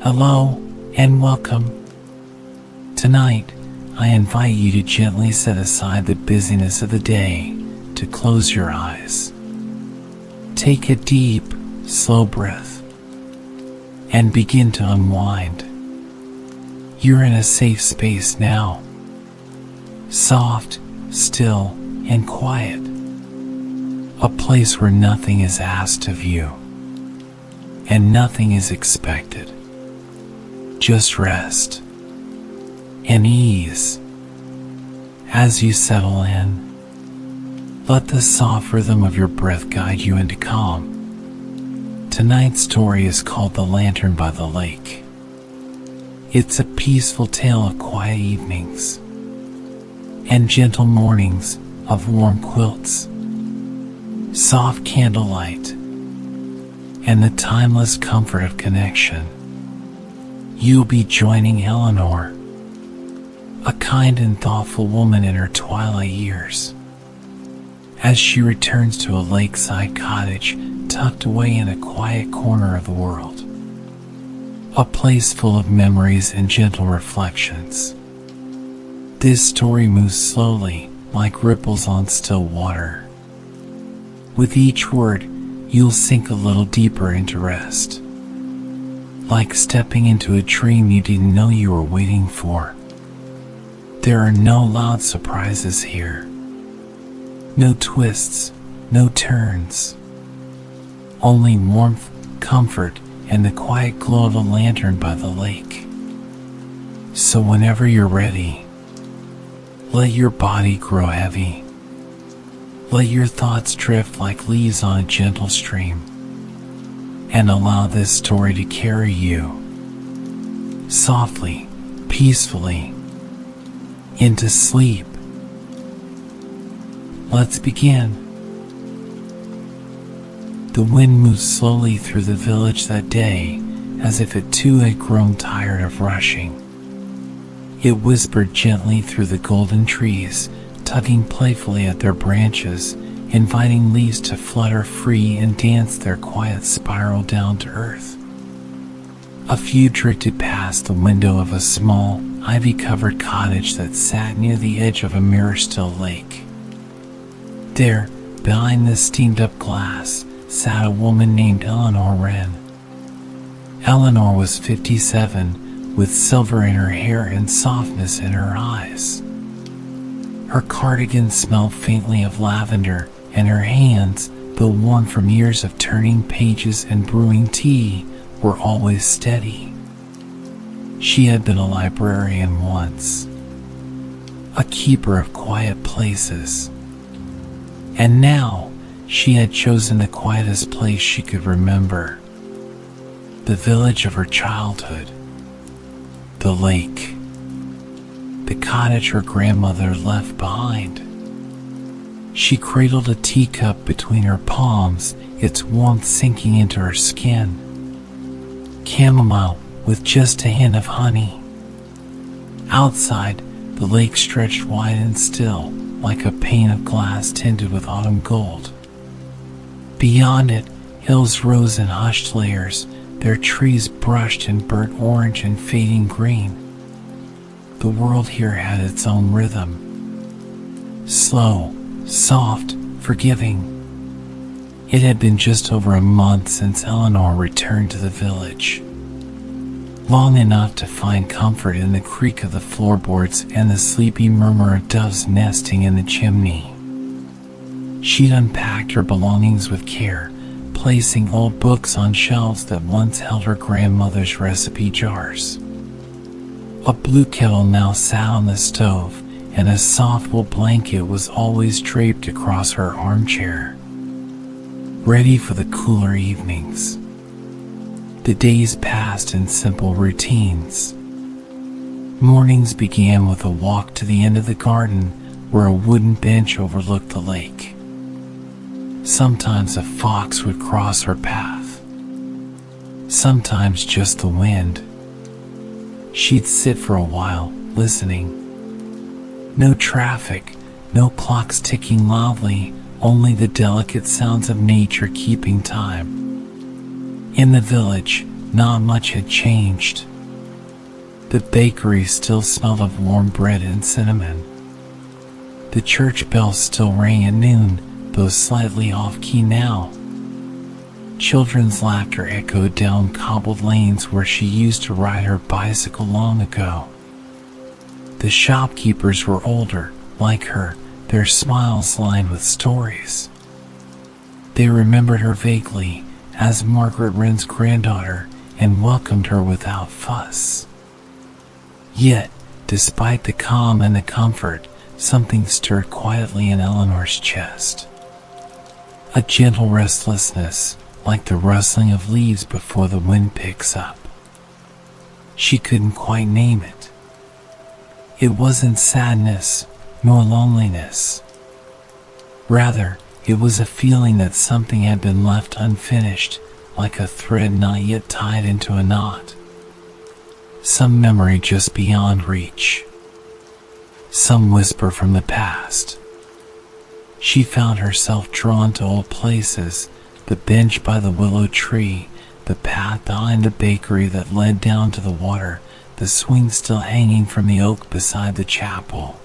Hello and welcome. Tonight, I invite you to gently set aside the busyness of the day to close your eyes. Take a deep, slow breath and begin to unwind. You're in a safe space now. Soft, still, and quiet. A place where nothing is asked of you and nothing is expected. Just rest and ease. As you settle in, let the soft rhythm of your breath guide you into calm. Tonight's story is called The Lantern by the Lake. It's a peaceful tale of quiet evenings and gentle mornings of warm quilts, soft candlelight, and the timeless comfort of connection. You'll be joining Eleanor, a kind and thoughtful woman in her twilight years, as she returns to a lakeside cottage tucked away in a quiet corner of the world. A place full of memories and gentle reflections. This story moves slowly, like ripples on still water. With each word, you'll sink a little deeper into rest, like stepping into a dream you didn't know you were waiting for. There are no loud surprises here. No twists, no turns. Only warmth, comfort, and the quiet glow of a lantern by the lake. So whenever you're ready, let your body grow heavy. Let your thoughts drift like leaves on a gentle stream, and allow this story to carry you softly, peacefully, into sleep. Let's begin. The wind moved slowly through the village that day, as if it too had grown tired of rushing. It whispered gently through the golden trees, tugging playfully at their branches, inviting leaves to flutter free and dance their quiet spiral down to earth. A few drifted past the window of a small, ivy-covered cottage that sat near the edge of a mirror-still lake. There, behind the steamed-up glass, sat a woman named Eleanor Wren. Eleanor was 57, with silver in her hair and softness in her eyes. Her cardigan smelled faintly of lavender, and her hands, though worn from years of turning pages and brewing tea, were always steady. She had been a librarian once, a keeper of quiet places, and now she had chosen the quietest place she could remember, the village of her childhood, the lake, the cottage her grandmother left behind. She cradled a teacup between her palms, its warmth sinking into her skin. Chamomile with just a hint of honey. Outside, the lake stretched wide and still, like a pane of glass tinted with autumn gold. Beyond it, hills rose in hushed layers, their trees brushed in burnt orange and fading green. The world here had its own rhythm. Slow, soft, forgiving. It had been just over a month since Eleanor returned to the village. Long enough to find comfort in the creak of the floorboards and the sleepy murmur of doves nesting in the chimney. She'd unpacked her belongings with care, placing old books on shelves that once held her grandmother's recipe jars. A blue kettle now sat on the stove, and a soft wool blanket was always draped across her armchair, ready for the cooler evenings. The days passed in simple routines. Mornings began with a walk to the end of the garden, where a wooden bench overlooked the lake. Sometimes a fox would cross her path, sometimes just the wind. She'd sit for a while, listening. No traffic, no clocks ticking loudly, only the delicate sounds of nature keeping time. In the village, not much had changed. The bakery still smelled of warm bread and cinnamon. The church bells still rang at noon, though slightly off-key now. Children's laughter echoed down cobbled lanes where she used to ride her bicycle long ago. The shopkeepers were older, like her, their smiles lined with stories. They remembered her vaguely as Margaret Wren's granddaughter and welcomed her without fuss. Yet, despite the calm and the comfort, something stirred quietly in Eleanor's chest. A gentle restlessness, like the rustling of leaves before the wind picks up. She couldn't quite name it. It wasn't sadness, nor loneliness. Rather, it was a feeling that something had been left unfinished, like a thread not yet tied into a knot. Some memory just beyond reach. Some whisper from the past. She found herself drawn to old places, the bench by the willow tree, the path behind the bakery that led down to the water, the swing still hanging from the oak beside the chapel.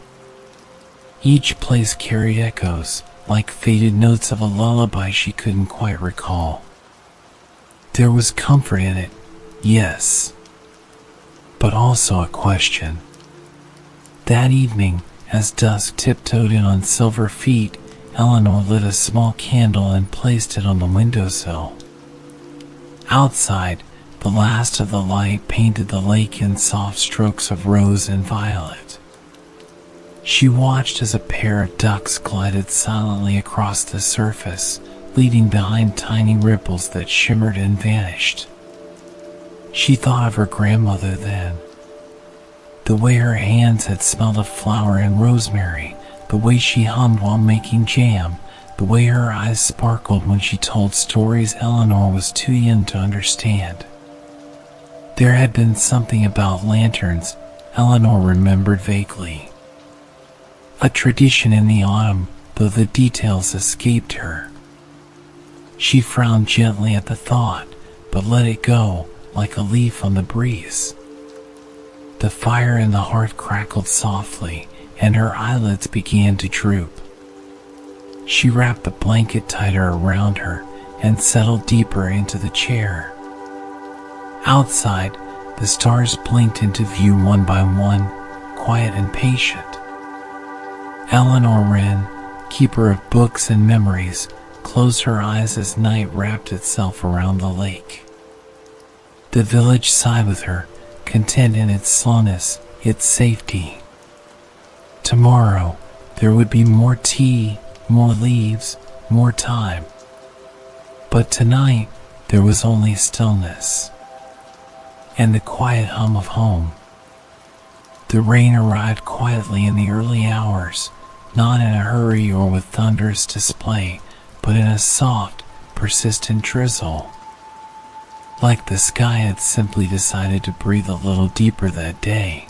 Each place carried echoes, like faded notes of a lullaby she couldn't quite recall. There was comfort in it, yes, but also a question. That evening, as dusk tiptoed in on silver feet, Eleanor lit a small candle and placed it on the windowsill. Outside, the last of the light painted the lake in soft strokes of rose and violet. She watched as a pair of ducks glided silently across the surface, leaving behind tiny ripples that shimmered and vanished. She thought of her grandmother then. The way her hands had smelled of flower and rosemary, the way she hummed while making jam, the way her eyes sparkled when she told stories Eleanor was too young to understand. There had been something about lanterns, Eleanor remembered vaguely. A tradition in the autumn, though the details escaped her. She frowned gently at the thought, but let it go, like a leaf on the breeze. The fire in the hearth crackled softly, and her eyelids began to droop. She wrapped the blanket tighter around her and settled deeper into the chair. Outside, the stars blinked into view one by one, quiet and patient. Eleanor Wren, keeper of books and memories, closed her eyes as night wrapped itself around the lake. The village sighed with her, content in its slowness, its safety. Tomorrow, there would be more tea, more leaves, more time. But tonight, there was only stillness and the quiet hum of home. The rain arrived quietly in the early hours, not in a hurry or with thunderous display, but in a soft, persistent drizzle. Like the sky had simply decided to breathe a little deeper that day.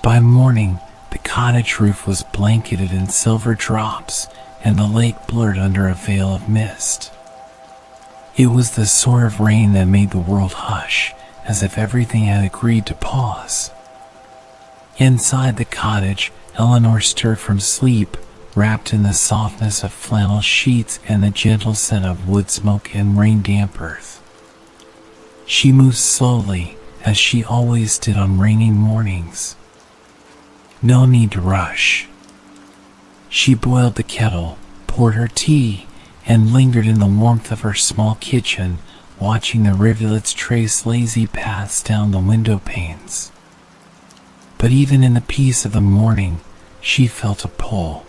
By morning, the cottage roof was blanketed in silver drops, and the lake blurred under a veil of mist. It was the sort of rain that made the world hush, as if everything had agreed to pause. Inside the cottage, Eleanor stirred from sleep, wrapped in the softness of flannel sheets and the gentle scent of wood smoke and rain-damp earth. She moved slowly, as she always did on rainy mornings. No need to rush. She boiled the kettle, poured her tea, and lingered in the warmth of her small kitchen, watching the rivulets trace lazy paths down the window panes. But even in the peace of the morning, she felt a pull.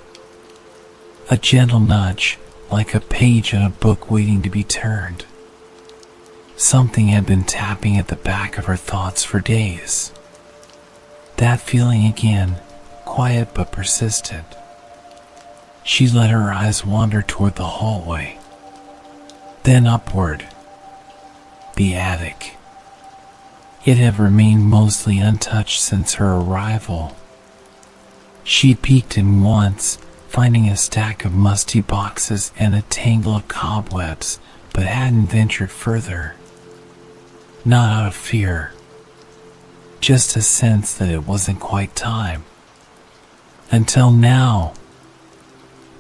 A gentle nudge, like a page in a book waiting to be turned. Something had been tapping at the back of her thoughts for days. That feeling again, quiet but persistent. She let her eyes wander toward the hallway. Then upward. The attic. It had remained mostly untouched since her arrival. She peeked in once, finding a stack of musty boxes and a tangle of cobwebs, but hadn't ventured further. not out of fear, just a sense that it wasn't quite time. Until now,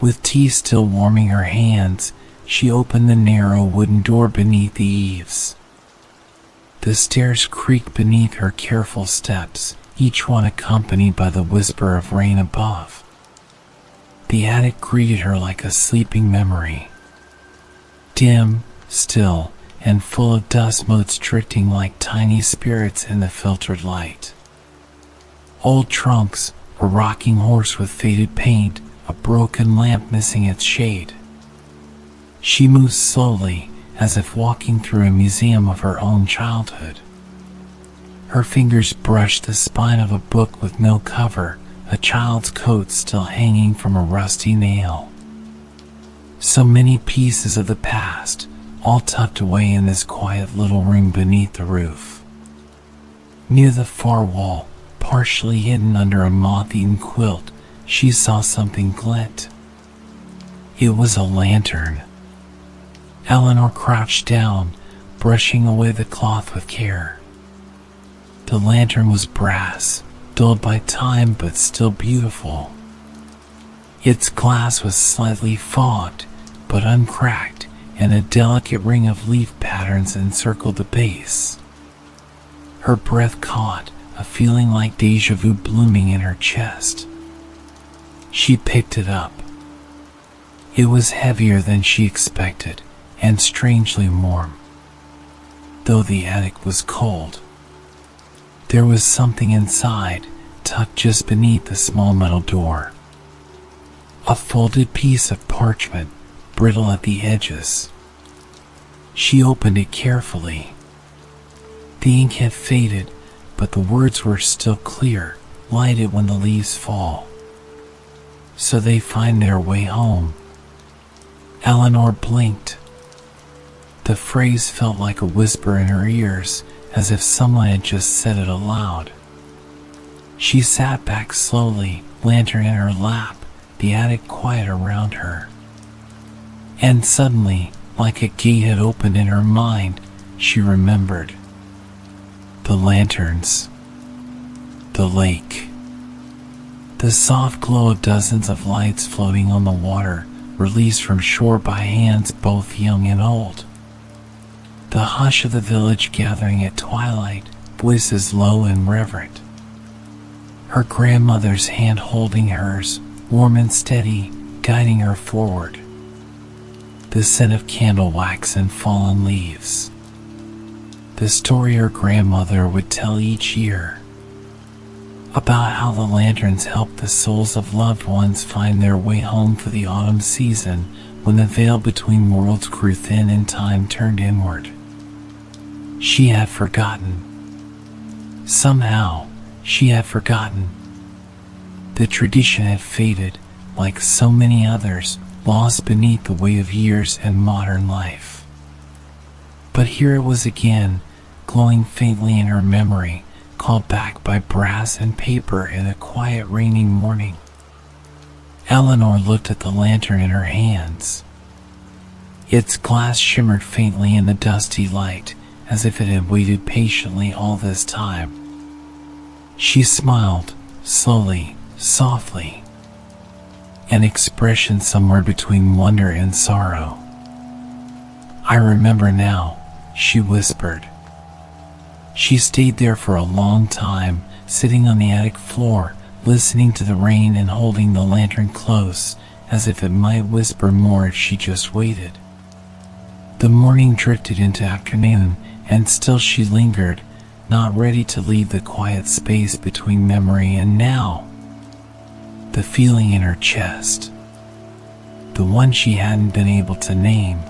with tea still warming her hands, she opened the narrow wooden door beneath the eaves. The stairs creaked beneath her careful steps, each one accompanied by the whisper of rain above. The attic greeted her like a sleeping memory, dim, still, and full of dust motes drifting like tiny spirits in the filtered light. Old trunks, a rocking horse with faded paint, a broken lamp missing its shade. She moved slowly, as if walking through a museum of her own childhood. Her fingers brushed the spine of a book with no cover, a child's coat still hanging from a rusty nail. So many pieces of the past, all tucked away in this quiet little room beneath the roof. Near the far wall, partially hidden under a moth-eaten quilt, she saw something glint. It was a lantern. Eleanor crouched down, brushing away the cloth with care. The lantern was brass, dulled by time but still beautiful. Its glass was slightly fogged, but uncracked, and a delicate ring of leaf patterns encircled the base. Her breath caught, a feeling like déjà vu blooming in her chest. She picked it up. It was heavier than she expected, and strangely warm. Though the attic was cold, there was something inside, tucked just beneath the small metal door. A folded piece of parchment, brittle at the edges. She opened it carefully. The ink had faded, but the words were still clear, lighted when the leaves fall. So they find their way home. Eleanor blinked. The phrase felt like a whisper in her ears, as if someone had just said it aloud. She sat back slowly, lantern in her lap, the attic quiet around her. And suddenly, like a gate had opened in her mind, she remembered. The lanterns. The lake. The soft glow of dozens of lights floating on the water, released from shore by hands both young and old. The hush of the village gathering at twilight, voices low and reverent. Her grandmother's hand holding hers, warm and steady, guiding her forward. The scent of candle wax and fallen leaves. The story her grandmother would tell each year, about how the lanterns helped the souls of loved ones find their way home for the autumn season, when the veil between worlds grew thin and time turned inward. She had forgotten. Somehow, she had forgotten. The tradition had faded, like so many others, lost beneath the weight of years and modern life. But here it was again, glowing faintly in her memory, called back by brass and paper in a quiet rainy morning. Eleanor looked at the lantern in her hands. Its glass shimmered faintly in the dusty light, as if it had waited patiently all this time. She smiled, slowly, softly, an expression somewhere between wonder and sorrow. "I remember now," she whispered. She stayed there for a long time, sitting on the attic floor, listening to the rain and holding the lantern close, as if it might whisper more if she just waited. The morning drifted into afternoon, and still she lingered, not ready to leave the quiet space between memory and now. The feeling in her chest, the one she hadn't been able to name,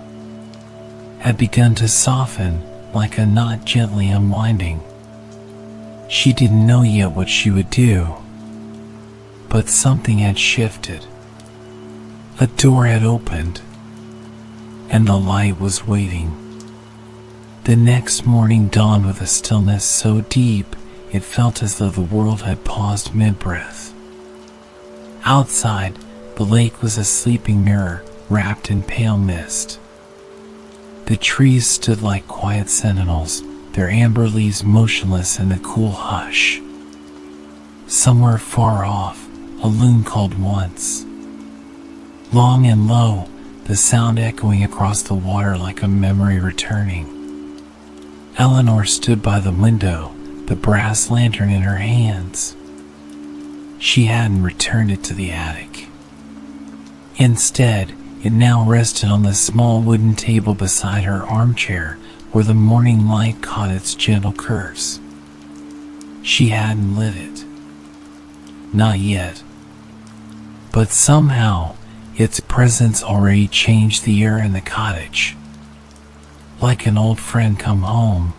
had begun to soften, like a knot gently unwinding. She didn't know yet what she would do, but something had shifted. A door had opened, and the light was waiting. The next morning dawned with a stillness so deep, it felt as though the world had paused mid-breath. Outside, the lake was a sleeping mirror, wrapped in pale mist. The trees stood like quiet sentinels, their amber leaves motionless in the cool hush. Somewhere far off, a loon called once. Long and low, the sound echoing across the water like a memory returning. Eleanor stood by the window, the brass lantern in her hands. She hadn't returned it to the attic. Instead, it now rested on the small wooden table beside her armchair, where the morning light caught its gentle curves. She hadn't lit it. Not yet. But somehow, its presence already changed the air in the cottage. Like an old friend come home.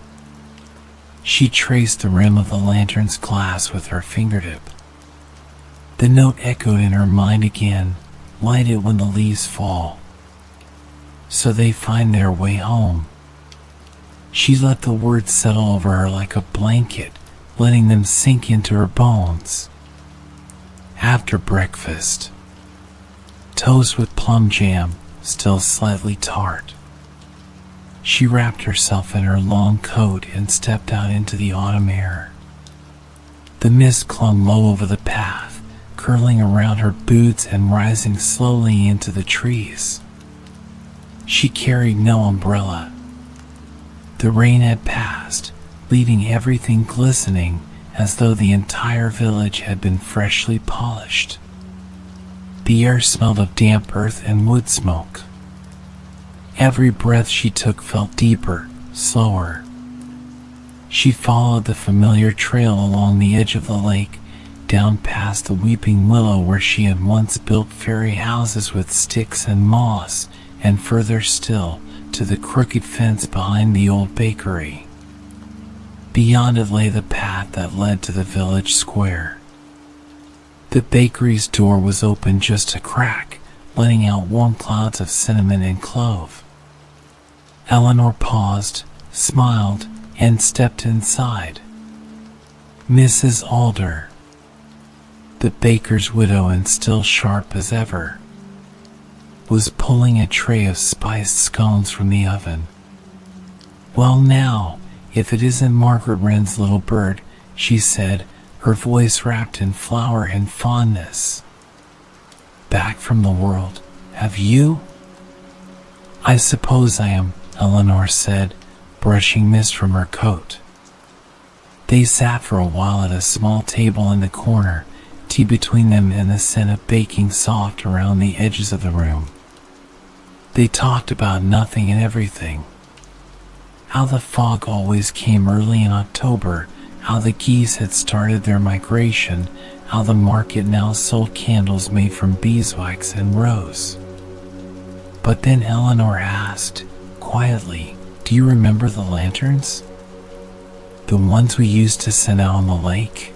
She traced the rim of the lantern's glass with her fingertip. The note echoed in her mind again, light it when the leaves fall, so they find their way home. She let the words settle over her like a blanket, letting them sink into her bones. After breakfast, toast with plum jam, still slightly tart. She wrapped herself in her long coat and stepped out into the autumn air. The mist clung low over the path, curling around her boots and rising slowly into the trees. She carried no umbrella. The rain had passed, leaving everything glistening as though the entire village had been freshly polished. The air smelled of damp earth and wood smoke. Every breath she took felt deeper, slower. She followed the familiar trail along the edge of the lake, down past the weeping willow where she had once built fairy houses with sticks and moss, and further still, to the crooked fence behind the old bakery. Beyond it lay the path that led to the village square. The bakery's door was open just a crack, letting out warm clouds of cinnamon and clove. Eleanor paused, smiled, and stepped inside. Mrs. Alder, the baker's widow and still sharp as ever, was pulling a tray of spiced scones from the oven. "Well now, if it isn't Margaret Wren's little bird," she said, her voice wrapped in flower and fondness. "Back from the world, have you?" "I suppose I am," Eleanor said, brushing mist from her coat. They sat for a while at a small table in the corner, tea between them and the scent of baking soft around the edges of the room. They talked about nothing and everything. How the fog always came early in October, how the geese had started their migration, how the market now sold candles made from beeswax and rose. But then Eleanor asked, quietly, "Do you remember the lanterns? The ones we used to send out on the lake?"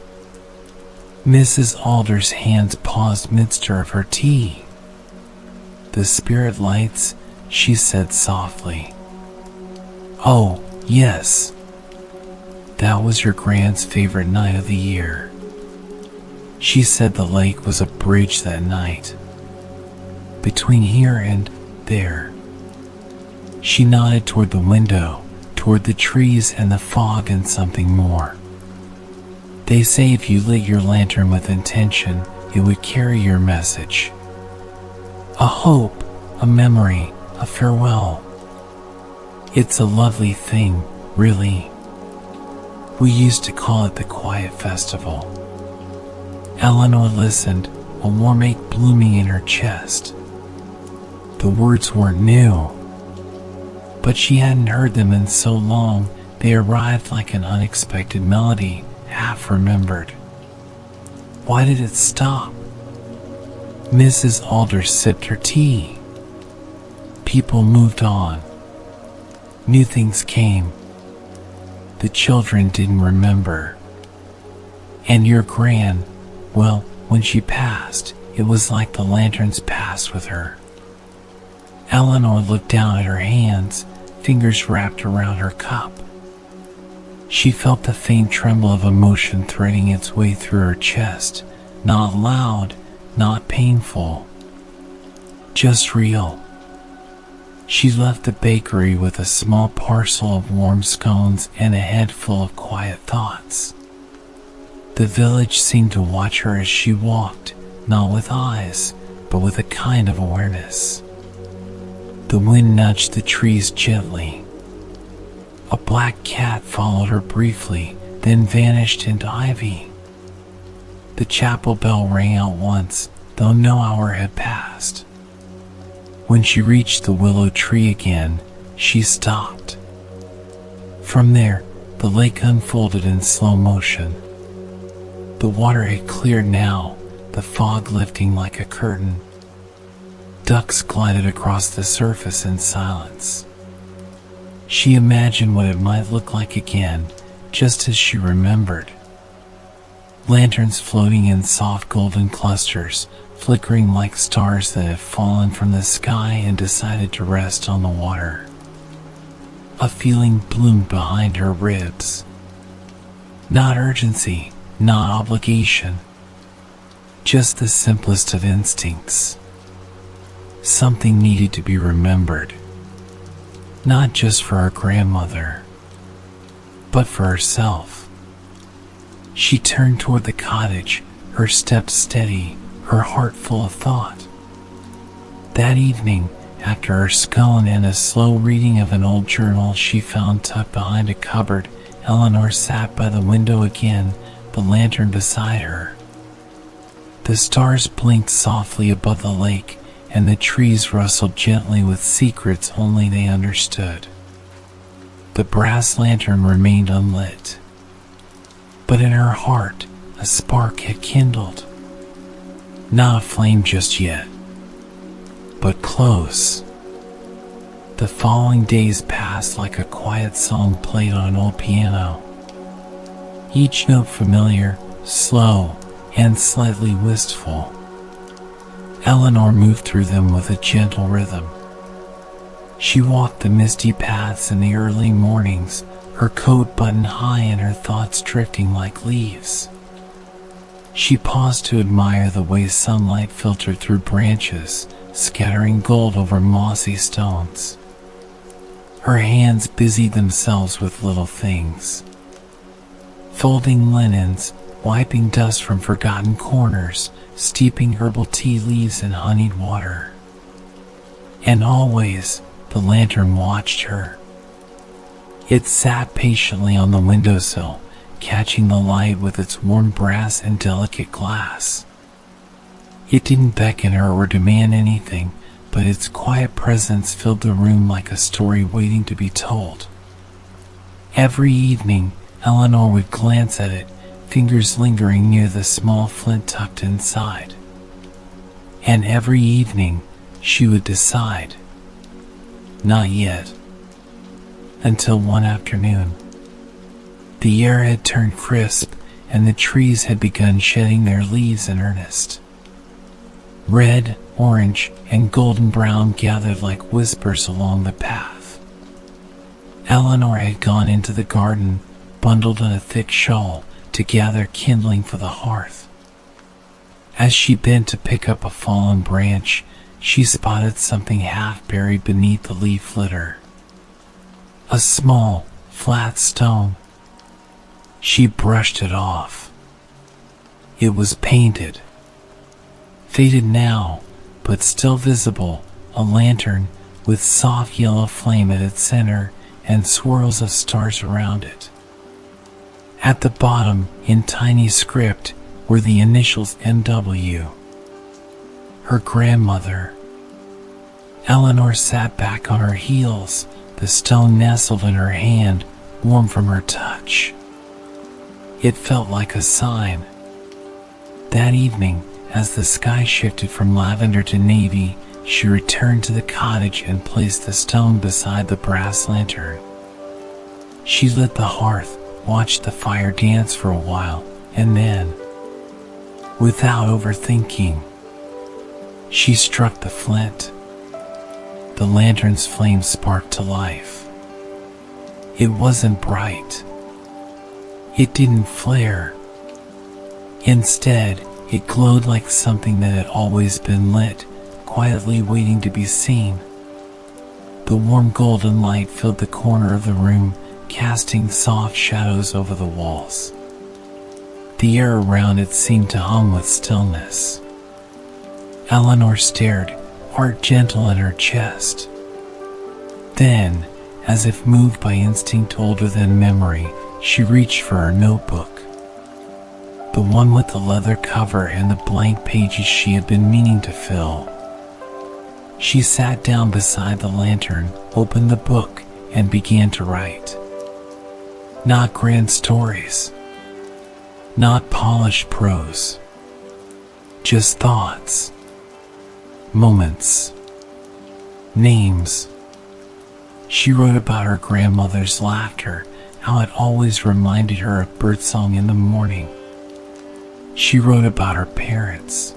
Mrs. Alder's hands paused mid-stir of her tea. "The spirit lights," she said softly. "Oh, yes. That was your grand's favorite night of the year. She said the lake was a bridge that night. Between here and there." She nodded toward the window, toward the trees and the fog and something more. "They say if you lit your lantern with intention, it would carry your message. A hope, a memory, a farewell. It's a lovely thing, really. We used to call it the Quiet Festival." Eleanor listened, a warm ache blooming in her chest. The words weren't new, but she hadn't heard them in so long. They arrived like an unexpected melody, half remembered. Why did it stop? Mrs. Alder sipped her tea. People moved on. New things came. The children didn't remember. And your gran, well, when she passed, it was like the lanterns passed with her. Eleanor looked down at her hands, fingers wrapped around her cup. She felt the faint tremble of emotion threading its way through her chest, not loud, not painful, just real. She left the bakery with a small parcel of warm scones and a head full of quiet thoughts. The village seemed to watch her as she walked, not with eyes, but with a kind of awareness. The wind nudged the trees gently. A black cat followed her briefly, then vanished into ivy. The chapel bell rang out once, though no hour had passed. When she reached the willow tree again, she stopped. From there, the lake unfolded in slow motion. The water had cleared now, the fog lifting like a curtain. Ducks glided across the surface in silence. She imagined what it might look like again, just as she remembered. Lanterns floating in soft golden clusters, flickering like stars that had fallen from the sky and decided to rest on the water. A feeling bloomed behind her ribs. Not urgency, not obligation. Just the simplest of instincts. Something needed to be remembered. Not just for her grandmother, but for herself. She turned toward the cottage, her steps steady, her heart full of thought. That evening, after her scone and a slow reading of an old journal she found tucked behind a cupboard, Eleanor sat by the window again, the lantern beside her. The stars blinked softly above the lake, and the trees rustled gently with secrets only they understood. The brass lantern remained unlit, but in her heart a spark had kindled. Not a flame just yet, but close. The following days passed like a quiet song played on an old piano. Each note familiar, slow, and slightly wistful. Eleanor moved through them with a gentle rhythm. She walked the misty paths in the early mornings, her coat buttoned high and her thoughts drifting like leaves. She paused to admire the way sunlight filtered through branches, scattering gold over mossy stones. Her hands busied themselves with little things. Folding linens, wiping dust from forgotten corners, steeping herbal tea leaves in honeyed water. And always, the lantern watched her. It sat patiently on the windowsill, catching the light with its warm brass and delicate glass. It didn't beckon her or demand anything, but its quiet presence filled the room like a story waiting to be told. Every evening, Eleanor would glance at it, fingers lingering near the small flint tucked inside. And every evening, she would decide. Not yet. Until one afternoon. The air had turned crisp, and the trees had begun shedding their leaves in earnest. Red, orange, and golden brown gathered like whispers along the path. Eleanor had gone into the garden, bundled in a thick shawl, to gather kindling for the hearth. As she bent to pick up a fallen branch, she spotted something half buried beneath the leaf litter. A small, flat stone. She brushed it off. It was painted. Faded now, but still visible, a lantern with soft yellow flame at its center and swirls of stars around it. At the bottom, in tiny script, were the initials NW. Her grandmother. Eleanor sat back on her heels, the stone nestled in her hand, warm from her touch. It felt like a sign. That evening, as the sky shifted from lavender to navy, she returned to the cottage and placed the stone beside the brass lantern. She lit the hearth, watched the fire dance for a while, and then, without overthinking, she struck the flint. The lantern's flame sparked to life. It wasn't bright. It didn't flare. Instead, it glowed like something that had always been lit, quietly waiting to be seen. The warm golden light filled the corner of the room, casting soft shadows over the walls. The air around it seemed to hum with stillness. Eleanor stared, heart gentle in her chest. Then, as if moved by instinct older than memory, she reached for her notebook. The one with the leather cover and the blank pages she had been meaning to fill. She sat down beside the lantern, opened the book, and began to write. Not grand stories. Not polished prose. Just thoughts. Moments. Names. She wrote about her grandmother's laughter, how it always reminded her of birdsong in the morning. She wrote about her parents.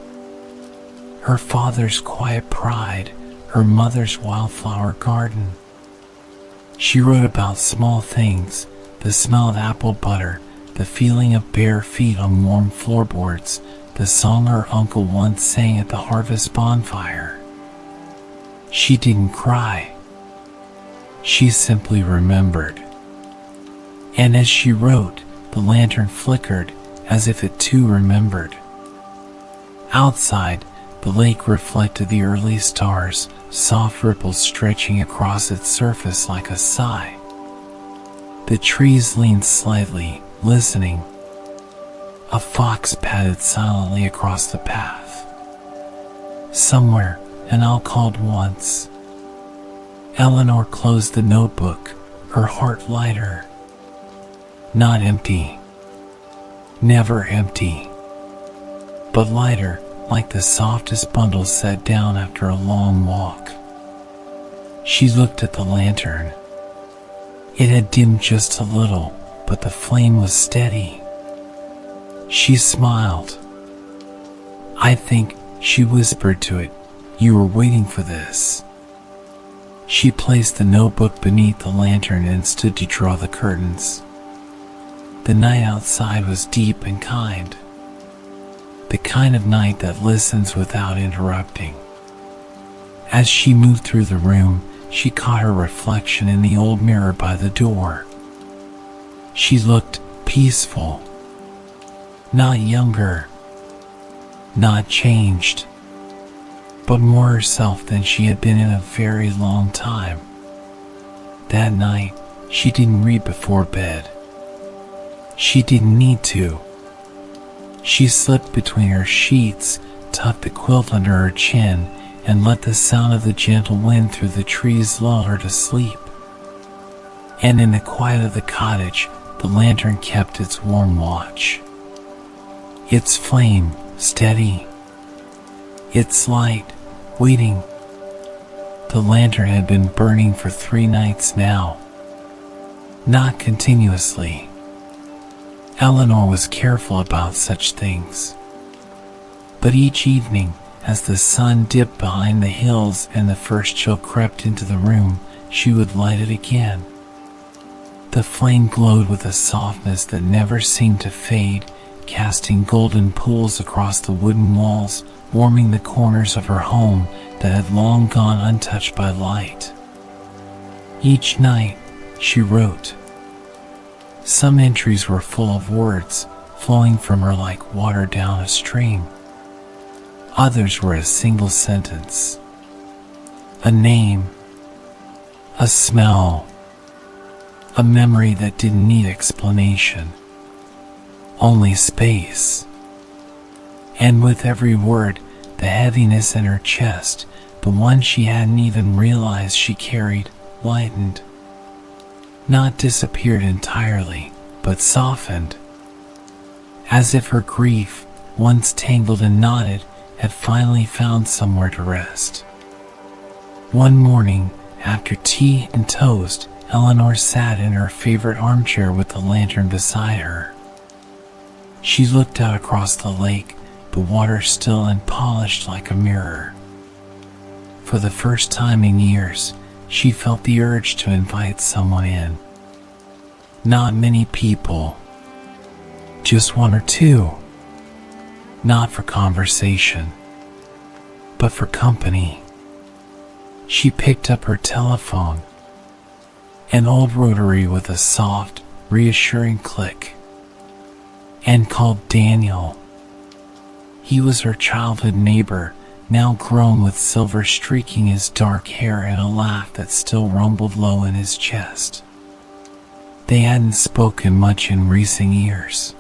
Her father's quiet pride, her mother's wildflower garden. She wrote about small things, the smell of apple butter, the feeling of bare feet on warm floorboards, the song her uncle once sang at the harvest bonfire. She didn't cry. She simply remembered. And as she wrote, the lantern flickered, as if it too remembered. Outside, the lake reflected the early stars, soft ripples stretching across its surface like a sigh. The trees leaned slightly, listening. A fox padded silently across the path. Somewhere, an owl called once. Eleanor closed the notebook, her heart lighter. Not empty. Never empty. But lighter, like the softest bundle set down after a long walk. She looked at the lantern. It had dimmed just a little, but the flame was steady. She smiled. I think, she whispered to it, you were waiting for this. She placed the notebook beneath the lantern and stood to draw the curtains. The night outside was deep and kind. The kind of night that listens without interrupting. As she moved through the room, she caught her reflection in the old mirror by the door. She looked peaceful. Not younger. Not changed. But more herself than she had been in a very long time. That night, she didn't read before bed. She didn't need to. She slipped between her sheets, tucked the quilt under her chin, and let the sound of the gentle wind through the trees lull her to sleep. And in the quiet of the cottage, the lantern kept its warm watch. Its flame, steady. Its light, waiting. The lantern had been burning for 3 nights now. Not continuously. Eleanor was careful about such things. But each evening, as the sun dipped behind the hills and the first chill crept into the room, she would light it again. The flame glowed with a softness that never seemed to fade, casting golden pools across the wooden walls, warming the corners of her home that had long gone untouched by light. Each night, she wrote. Some entries were full of words, flowing from her like water down a stream. Others were a single sentence. A name. A smell. A memory that didn't need explanation. Only space. And with every word, the heaviness in her chest, the one she hadn't even realized she carried, lightened. Not disappeared entirely, but softened. As if her grief, once tangled and knotted, had finally found somewhere to rest. One morning, after tea and toast, Eleanor sat in her favorite armchair with the lantern beside her. She looked out across the lake, the water still and polished like a mirror. For the first time in years, she felt the urge to invite someone in. Not many people. Just 1 or 2. Not for conversation, but for company. She picked up her telephone, an old rotary with a soft, reassuring click, and called Daniel. He was her childhood neighbor, now grown with silver streaking his dark hair and a laugh that still rumbled low in his chest. They hadn't spoken much in recent years.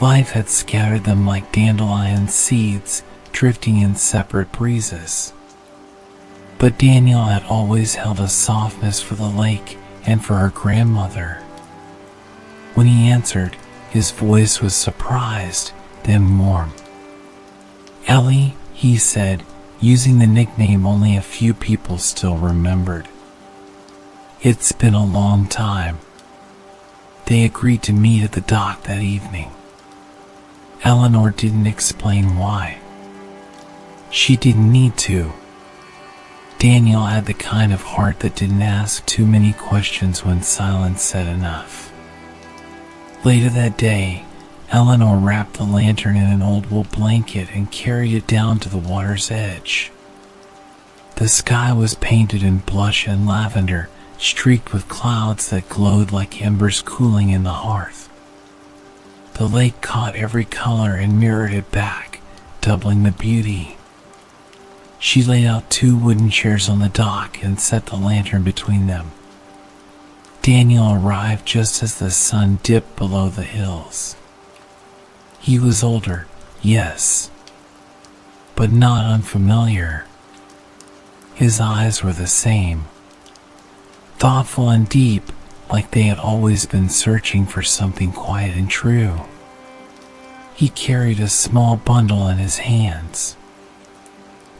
Life had scattered them like dandelion seeds, drifting in separate breezes. But Daniel had always held a softness for the lake and for her grandmother. When he answered, his voice was surprised, then warm. "Ellie," he said, using the nickname only a few people still remembered. "It's been a long time." They agreed to meet at the dock that evening. Eleanor didn't explain why. She didn't need to. Daniel had the kind of heart that didn't ask too many questions when silence said enough. Later that day, Eleanor wrapped the lantern in an old wool blanket and carried it down to the water's edge. The sky was painted in blush and lavender, streaked with clouds that glowed like embers cooling in the hearth. The lake caught every color and mirrored it back, doubling the beauty. She laid out 2 wooden chairs on the dock and set the lantern between them. Daniel arrived just as the sun dipped below the hills. He was older, yes, but not unfamiliar. His eyes were the same, thoughtful and deep, like they had always been searching for something quiet and true. He carried a small bundle in his hands.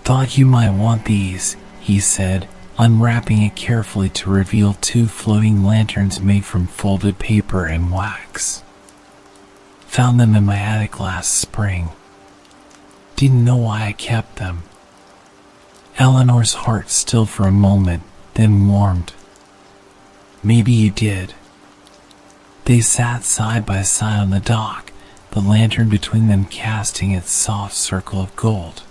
"Thought you might want these," he said, unwrapping it carefully to reveal 2 floating lanterns made from folded paper and wax. "Found them in my attic last spring. Didn't know why I kept them." Eleanor's heart stilled for a moment, then warmed. "Maybe you did." They sat side by side on the dock, the lantern between them casting its soft circle of gold.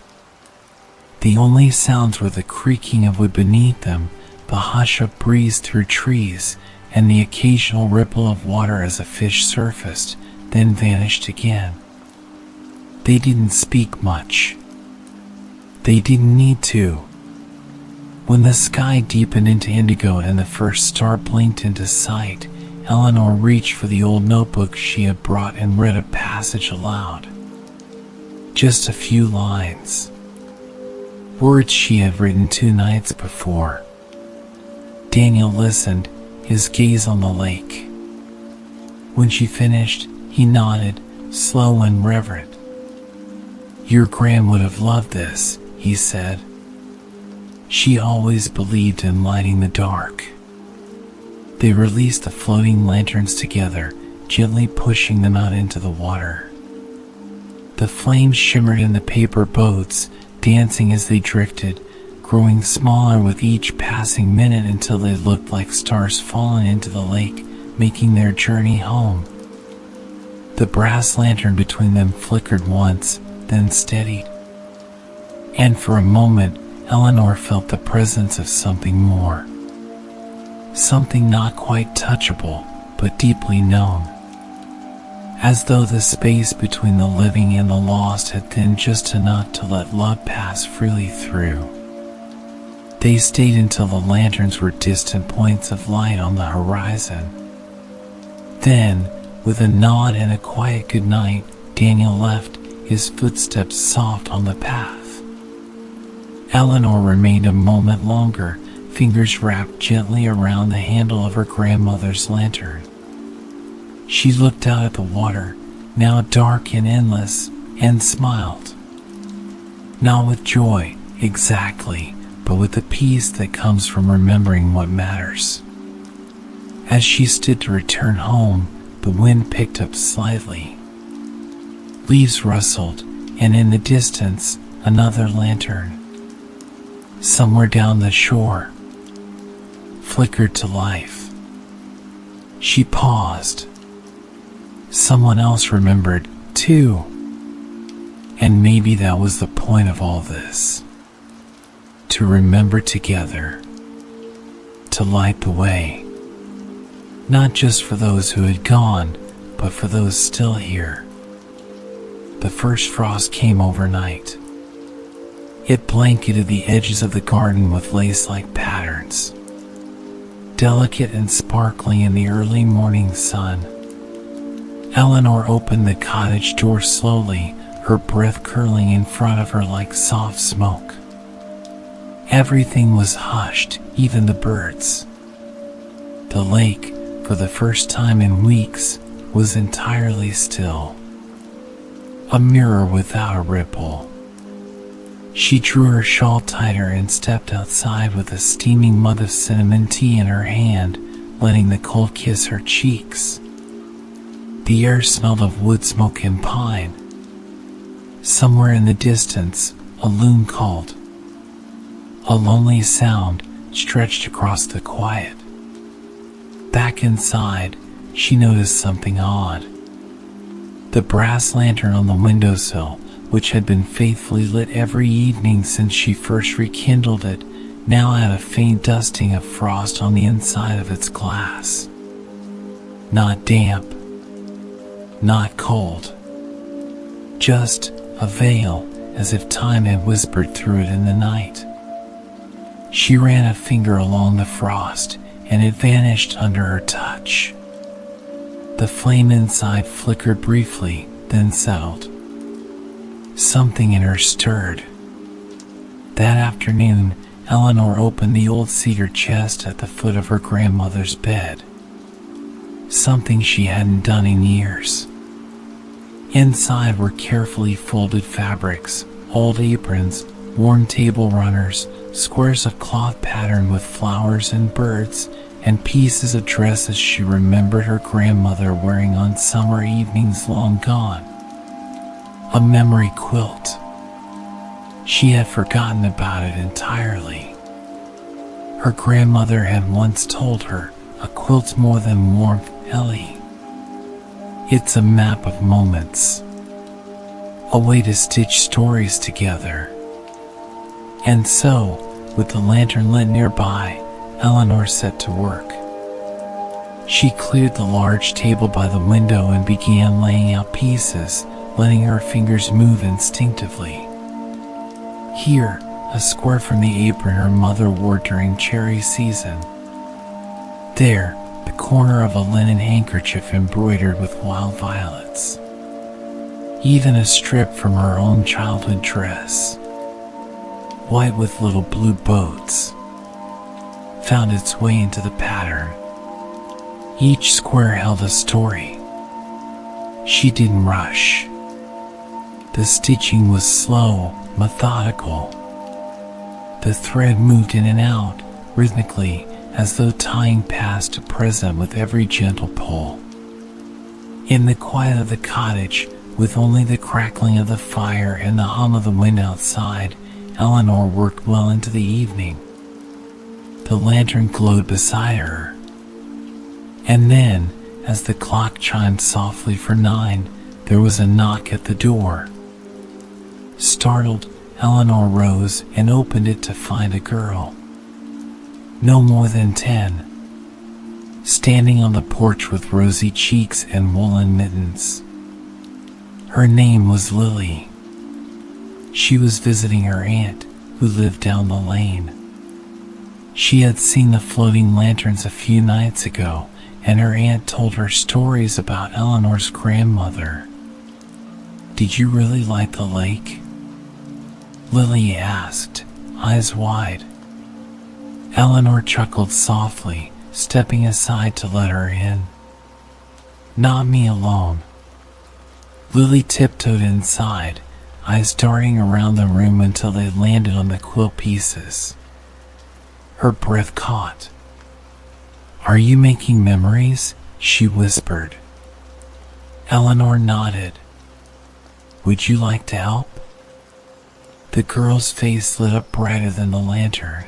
The only sounds were the creaking of wood beneath them, the hush of breeze through trees, and the occasional ripple of water as a fish surfaced, then vanished again. They didn't speak much. They didn't need to. When the sky deepened into indigo and the first star blinked into sight, Eleanor reached for the old notebook she had brought and read a passage aloud. Just a few lines. Words she had written 2 nights before. Daniel listened, his gaze on the lake. When she finished, he nodded, slow and reverent. "Your Gran would have loved this," he said. "She always believed in lighting the dark." They released the floating lanterns together, gently pushing them out into the water. The flames shimmered in the paper boats, dancing as they drifted, growing smaller with each passing minute until they looked like stars falling into the lake, making their journey home. The brass lantern between them flickered once, then steadied. And for a moment, Eleanor felt the presence of something more. Something not quite touchable, but deeply known. As though the space between the living and the lost had thinned just enough to let love pass freely through. They stayed until the lanterns were distant points of light on the horizon. Then, with a nod and a quiet goodnight, Daniel left, his footsteps soft on the path. Eleanor remained a moment longer, fingers wrapped gently around the handle of her grandmother's lantern. She looked out at the water, now dark and endless, and smiled. Not with joy, exactly, but with the peace that comes from remembering what matters. As she stood to return home, the wind picked up slightly. Leaves rustled, and in the distance, another lantern, somewhere down the shore, flickered to life. She paused. Someone else remembered, too. And maybe that was the point of all this. to remember together, to light the way, not just for those who had gone, but for those still here. The first frost came overnight. It blanketed the edges of the garden with lace-like patterns, delicate and sparkling in the early morning sun. Eleanor opened the cottage door slowly, her breath curling in front of her like soft smoke. Everything was hushed, even the birds. The lake, for the first time in weeks, was entirely still. A mirror without a ripple. She drew her shawl tighter and stepped outside with a steaming mug of cinnamon tea in her hand, letting the cold kiss her cheeks. The air smelled of wood smoke and pine. Somewhere in the distance, a loon called. A lonely sound stretched across the quiet. Back inside, she noticed something odd. The brass lantern on the windowsill, which had been faithfully lit every evening since she first rekindled it, now had a faint dusting of frost on the inside of its glass. Not damp, not cold, just a veil, as if time had whispered through it in the night. She ran a finger along the frost, and it vanished under her touch. The flame inside flickered briefly, then settled. Something in her stirred. That afternoon, Eleanor opened the old cedar chest at the foot of her grandmother's bed. Something she hadn't done in years. Inside were carefully folded fabrics, old aprons, worn table runners, squares of cloth patterned with flowers and birds, and pieces of dresses she remembered her grandmother wearing on summer evenings long gone. A memory quilt. She had forgotten about it entirely. Her grandmother had once told her, "A quilt's more than warmth, Ellie. It's a map of moments, a way to stitch stories together." And so, with the lantern lit nearby, Eleanor set to work. She cleared the large table by the window and began laying out pieces, letting her fingers move instinctively. Here, a square from the apron her mother wore during cherry season. There, the corner of a linen handkerchief embroidered with wild violets. Even a strip from her own childhood dress, white with little blue bows, found its way into the pattern. Each square held a story. She didn't rush. The stitching was slow, methodical. The thread moved in and out, rhythmically, as though tying past to present with every gentle pull. In the quiet of the cottage, with only the crackling of the fire and the hum of the wind outside, Eleanor worked well into the evening. The lantern glowed beside her. And then, as the clock chimed softly for 9, there was a knock at the door. Startled, Eleanor rose and opened it to find a girl. No more than 10. Standing on the porch with rosy cheeks and woolen mittens. Her name was Lily. She was visiting her aunt, who lived down the lane. She had seen the floating lanterns a few nights ago, and her aunt told her stories about Eleanor's grandmother. "Did you really like the lake?" Lily asked, eyes wide. Eleanor chuckled softly, stepping aside to let her in. "Not me alone." Lily tiptoed inside, eyes darting around the room until they landed on the quilt pieces. Her breath caught. "Are you making memories?" she whispered. Eleanor nodded. "Would you like to help?" The girl's face lit up brighter than the lantern.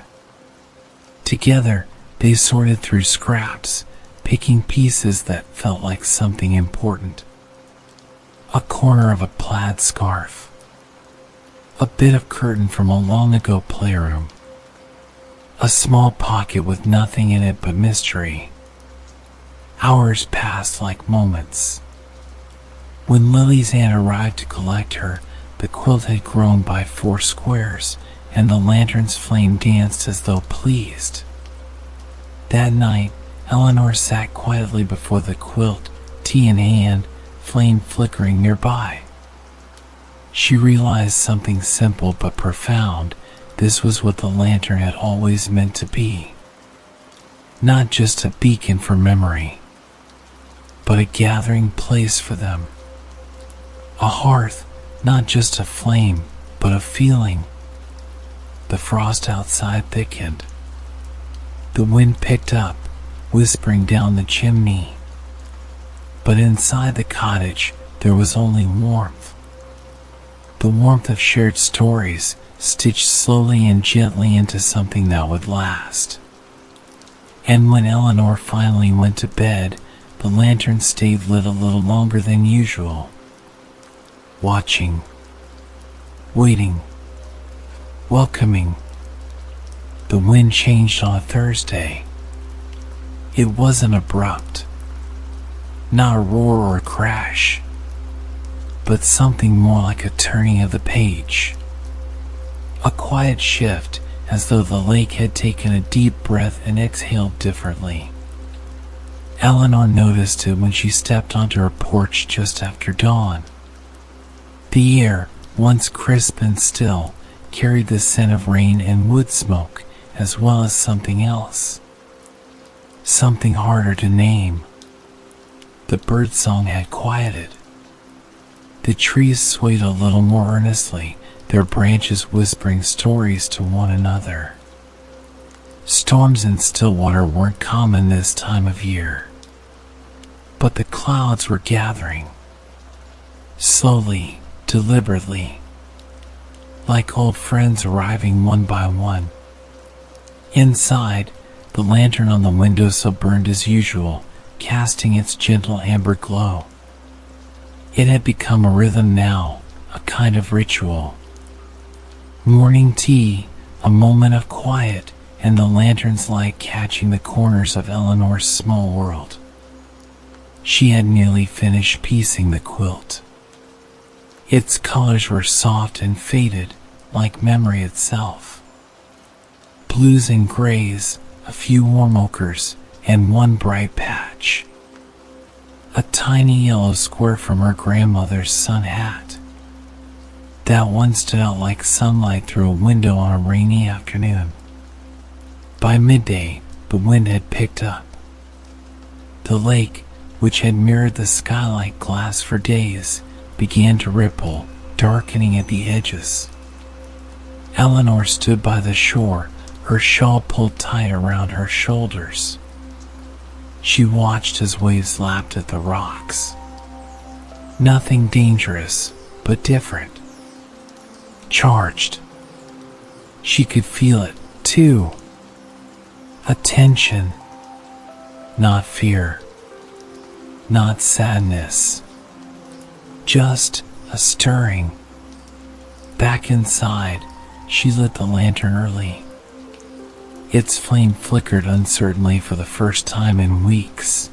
Together, they sorted through scraps, picking pieces that felt like something important. A corner of a plaid scarf. A bit of curtain from a long-ago playroom. A small pocket with nothing in it but mystery. Hours passed like moments. When Lily's aunt arrived to collect her, the quilt had grown by 4 squares, and the lantern's flame danced as though pleased. That night, Eleanor sat quietly before the quilt, tea in hand, flame flickering nearby. She realized something simple but profound. This was what the lantern had always meant to be. Not just a beacon for memory, but a gathering place for them. A hearth, not just a flame, but a feeling. The frost outside thickened. The wind picked up, whispering down the chimney. But inside the cottage, there was only warmth. The warmth of shared stories, stitched slowly and gently into something that would last. And when Eleanor finally went to bed, the lantern stayed lit a little longer than usual. Watching, waiting, welcoming. The wind changed on a Thursday. It wasn't abrupt, not a roar or a crash, but something more like a turning of the page. A quiet shift, as though the lake had taken a deep breath and exhaled differently. Eleanor noticed it when she stepped onto her porch just after dawn. The air, once crisp and still, carried the scent of rain and wood smoke, as well as something else. Something harder to name. The birdsong had quieted. The trees swayed a little more earnestly, their branches whispering stories to one another. Storms in Stillwater weren't common this time of year. But the clouds were gathering. Slowly, deliberately. Like old friends arriving one by one. Inside, the lantern on the windowsill burned as usual, casting its gentle amber glow. It had become a rhythm now, a kind of ritual. Morning tea, a moment of quiet, and the lantern's light catching the corners of Eleanor's small world. She had nearly finished piecing the quilt. Its colors were soft and faded, like memory itself. Blues and grays, a few warm ochres, and one bright patch. A tiny yellow square from her grandmother's sun hat. That one stood out like sunlight through a window on a rainy afternoon. By midday, the wind had picked up. The lake, which had mirrored the sky like glass for days, began to ripple, darkening at the edges. Eleanor stood by the shore, her shawl pulled tight around her shoulders. She watched as waves lapped at the rocks. Nothing dangerous, but different. Charged. She could feel it, too. A tension. Not fear. Not sadness. Just a stirring. Back inside, she lit the lantern early. Its flame flickered uncertainly for the first time in weeks.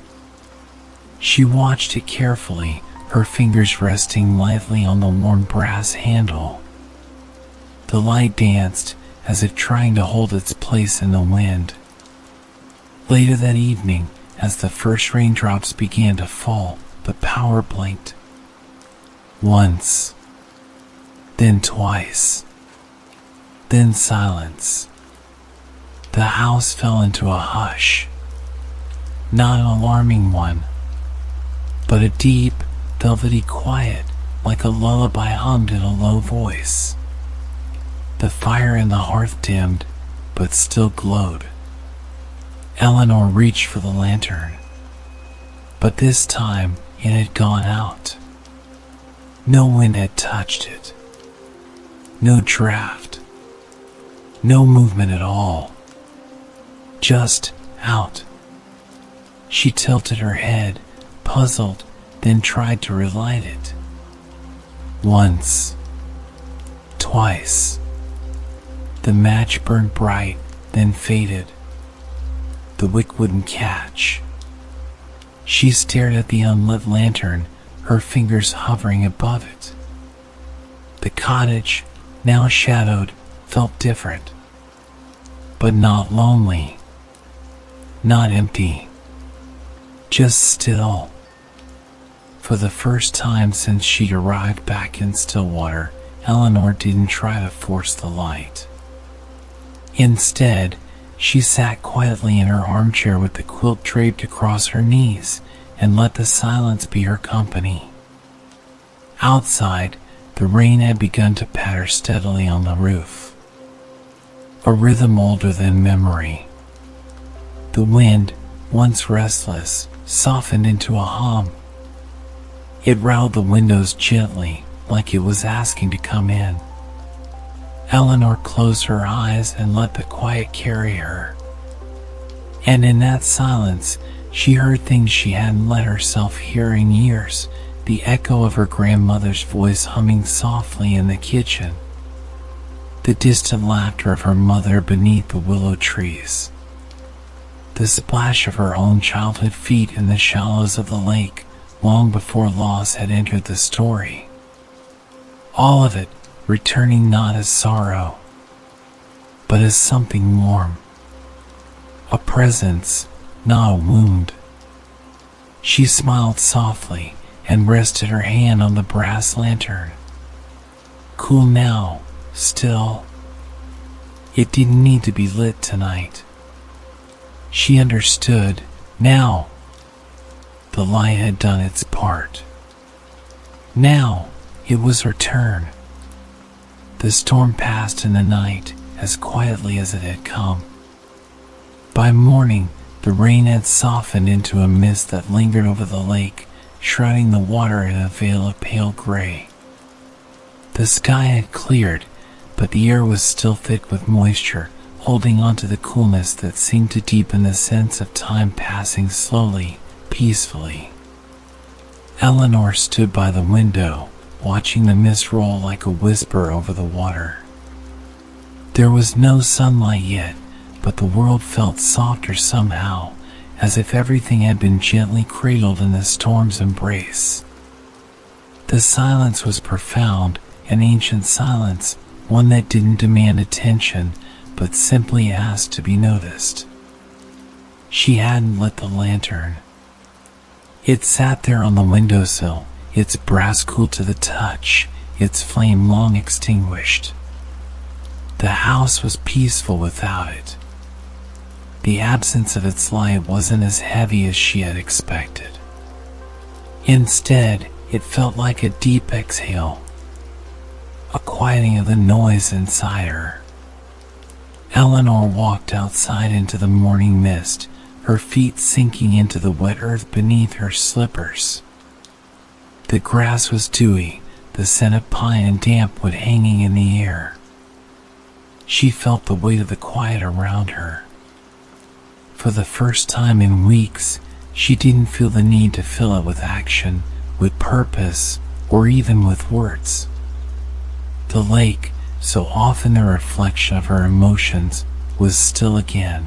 She watched it carefully, her fingers resting lightly on the warm brass handle. The light danced, as if trying to hold its place in the wind. Later that evening, as the first raindrops began to fall, the power blinked. Once. Then twice. Then silence. The house fell into a hush. Not an alarming one, but a deep, velvety quiet, like a lullaby hummed in a low voice. The fire in the hearth dimmed, but still glowed. Eleanor reached for the lantern, but this time it had gone out. No wind had touched it. No draft. No movement at all. Just out. She tilted her head, puzzled, then tried to relight it. Once. Twice. The match burned bright, then faded. The wick wouldn't catch. She stared at the unlit lantern, her fingers hovering above it. The cottage, now shadowed, felt different. But not lonely. Not empty. Just still. For the first time since she arrived back in Stillwater, Eleanor didn't try to force the light. Instead, she sat quietly in her armchair with the quilt draped across her knees and let the silence be her company. Outside, the rain had begun to patter steadily on the roof. A rhythm older than memory. The wind, once restless, softened into a hum. It rattled the windows gently, like it was asking to come in. Eleanor closed her eyes and let the quiet carry her. And in that silence, she heard things she hadn't let herself hear in years, the echo of her grandmother's voice humming softly in the kitchen, the distant laughter of her mother beneath the willow trees, the splash of her own childhood feet in the shallows of the lake long before loss had entered the story. All of it returning not as sorrow, but as something warm. A presence, not a wound. She smiled softly and rested her hand on the brass lantern. Cool now, still. It didn't need to be lit tonight. She understood, now. The light had done its part. Now, it was her turn. The storm passed in the night as quietly as it had come. By morning, the rain had softened into a mist that lingered over the lake, shrouding the water in a veil of pale gray. The sky had cleared, but the air was still thick with moisture, holding on to the coolness that seemed to deepen the sense of time passing slowly, peacefully. Eleanor stood by the window, watching the mist roll like a whisper over the water. There was no sunlight yet, but the world felt softer somehow, as if everything had been gently cradled in the storm's embrace. The silence was profound, an ancient silence, one that didn't demand attention, but simply asked to be noticed. She hadn't lit the lantern. It sat there on the windowsill, its brass cool to the touch, its flame long extinguished. The house was peaceful without it. The absence of its light wasn't as heavy as she had expected. Instead, it felt like a deep exhale, a quieting of the noise inside her. Eleanor walked outside into the morning mist, her feet sinking into the wet earth beneath her slippers. The grass was dewy, the scent of pine and damp wood hanging in the air. She felt the weight of the quiet around her. For the first time in weeks, she didn't feel the need to fill it with action, with purpose, or even with words. The lake, so often the reflection of her emotions, was still again.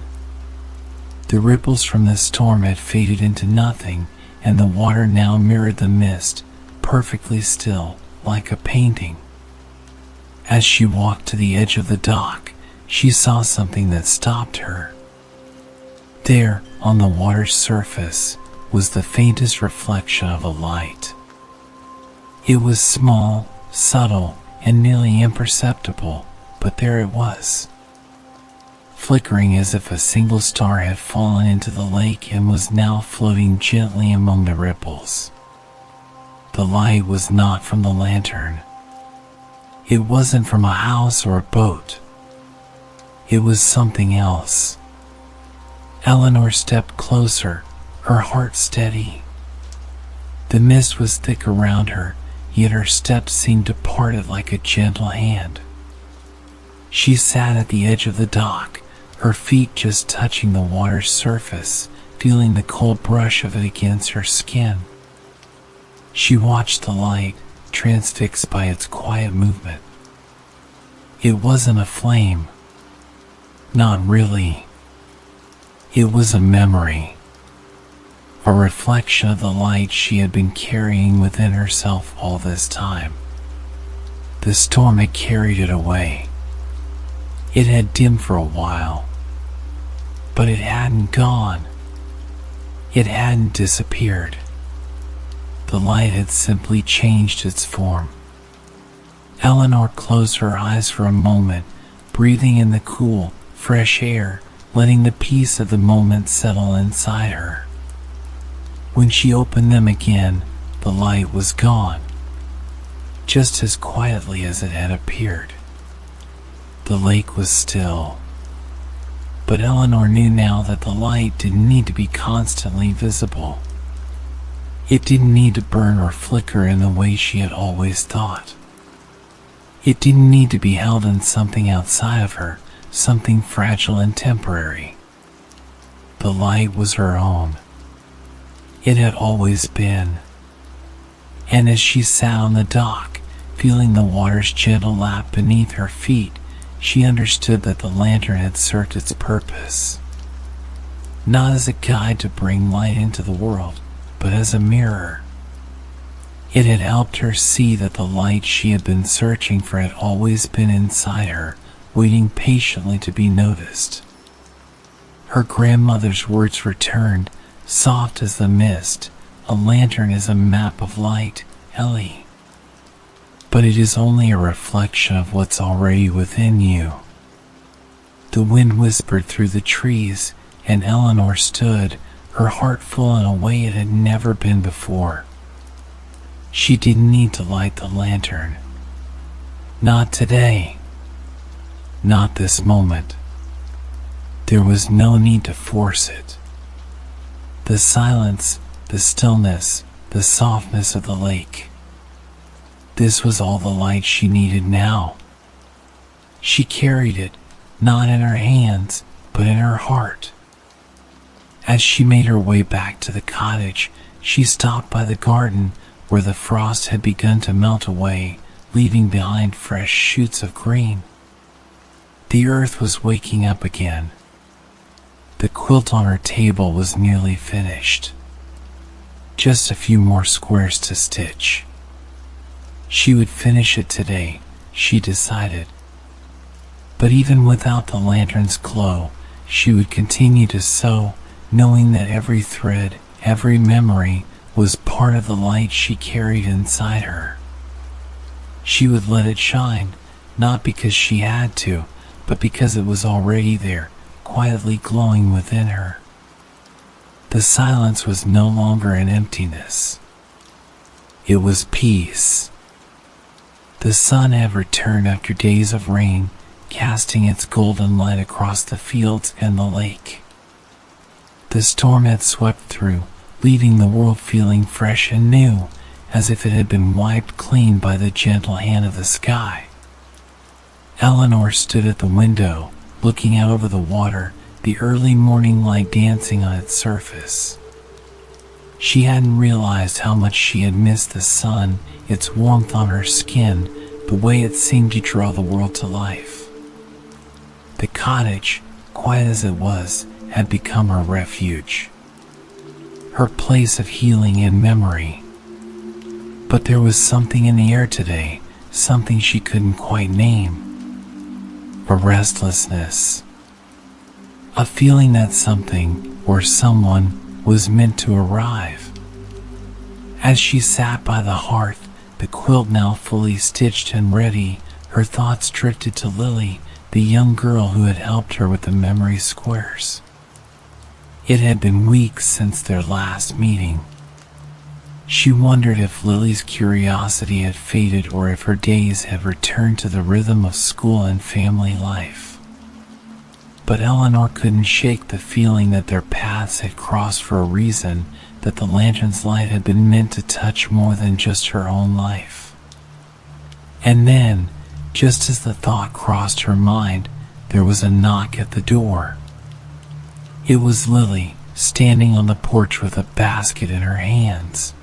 The ripples from the storm had faded into nothing, and the water now mirrored the mist, perfectly still, like a painting. As she walked to the edge of the dock, she saw something that stopped her. There, on the water's surface, was the faintest reflection of a light. It was small, subtle, and nearly imperceptible, but there it was, flickering as if a single star had fallen into the lake and was now floating gently among the ripples. The light was not from the lantern. It wasn't from a house or a boat. It was something else. Eleanor stepped closer, her heart steady. The mist was thick around her, yet her steps seemed to part it like a gentle hand. She sat at the edge of the dock, her feet just touching the water's surface, feeling the cold brush of it against her skin. She watched the light, transfixed by its quiet movement. It wasn't a flame. Not really. It was a memory, a reflection of the light she had been carrying within herself all this time. The storm had carried it away. It had dimmed for a while, but it hadn't gone. It hadn't disappeared. The light had simply changed its form. Eleanor closed her eyes for a moment, breathing in the cool, fresh air, letting the peace of the moment settle inside her. When she opened them again, the light was gone, just as quietly as it had appeared. The lake was still, but Eleanor knew now that the light didn't need to be constantly visible. It didn't need to burn or flicker in the way she had always thought. It didn't need to be held in something outside of her, something fragile and temporary. The light was her own. It had always been. And as she sat on the dock, feeling the water's gentle lap beneath her feet, she understood that the lantern had served its purpose. Not as a guide to bring light into the world, but as a mirror. It had helped her see that the light she had been searching for had always been inside her, waiting patiently to be noticed. Her grandmother's words returned, soft as the mist. A lantern is a map of light, Ellie. But it is only a reflection of what's already within you. The wind whispered through the trees, and Eleanor stood, her heart full in a way it had never been before. She didn't need to light the lantern. Not today. Not this moment. There was no need to force it. The silence, the stillness, the softness of the lake. This was all the light she needed now. She carried it, not in her hands, but in her heart. As she made her way back to the cottage, she stopped by the garden where the frost had begun to melt away, leaving behind fresh shoots of green. The earth was waking up again. The quilt on her table was nearly finished. Just a few more squares to stitch. She would finish it today, she decided. But even without the lantern's glow, she would continue to sew, knowing that every thread, every memory, was part of the light she carried inside her. She would let it shine, not because she had to, but because it was already there, quietly glowing within her. The silence was no longer an emptiness. It was peace. The sun had returned after days of rain, casting its golden light across the fields and the lake. The storm had swept through, leaving the world feeling fresh and new, as if it had been wiped clean by the gentle hand of the sky. Eleanor stood at the window, looking out over the water, the early morning light dancing on its surface. She hadn't realized how much she had missed the sun, its warmth on her skin, the way it seemed to draw the world to life. The cottage, quiet as it was, had become her refuge, her place of healing and memory. But there was something in the air today, something she couldn't quite name. A restlessness. A feeling that something, or someone, was meant to arrive. As she sat by the hearth, the quilt now fully stitched and ready, her thoughts drifted to Lily, the young girl who had helped her with the memory squares. It had been weeks since their last meeting. She wondered if Lily's curiosity had faded or if her days had returned to the rhythm of school and family life. But Eleanor couldn't shake the feeling that their paths had crossed for a reason, that the lantern's light had been meant to touch more than just her own life. And then, just as the thought crossed her mind, there was a knock at the door. It was Lily, standing on the porch with a basket in her hands.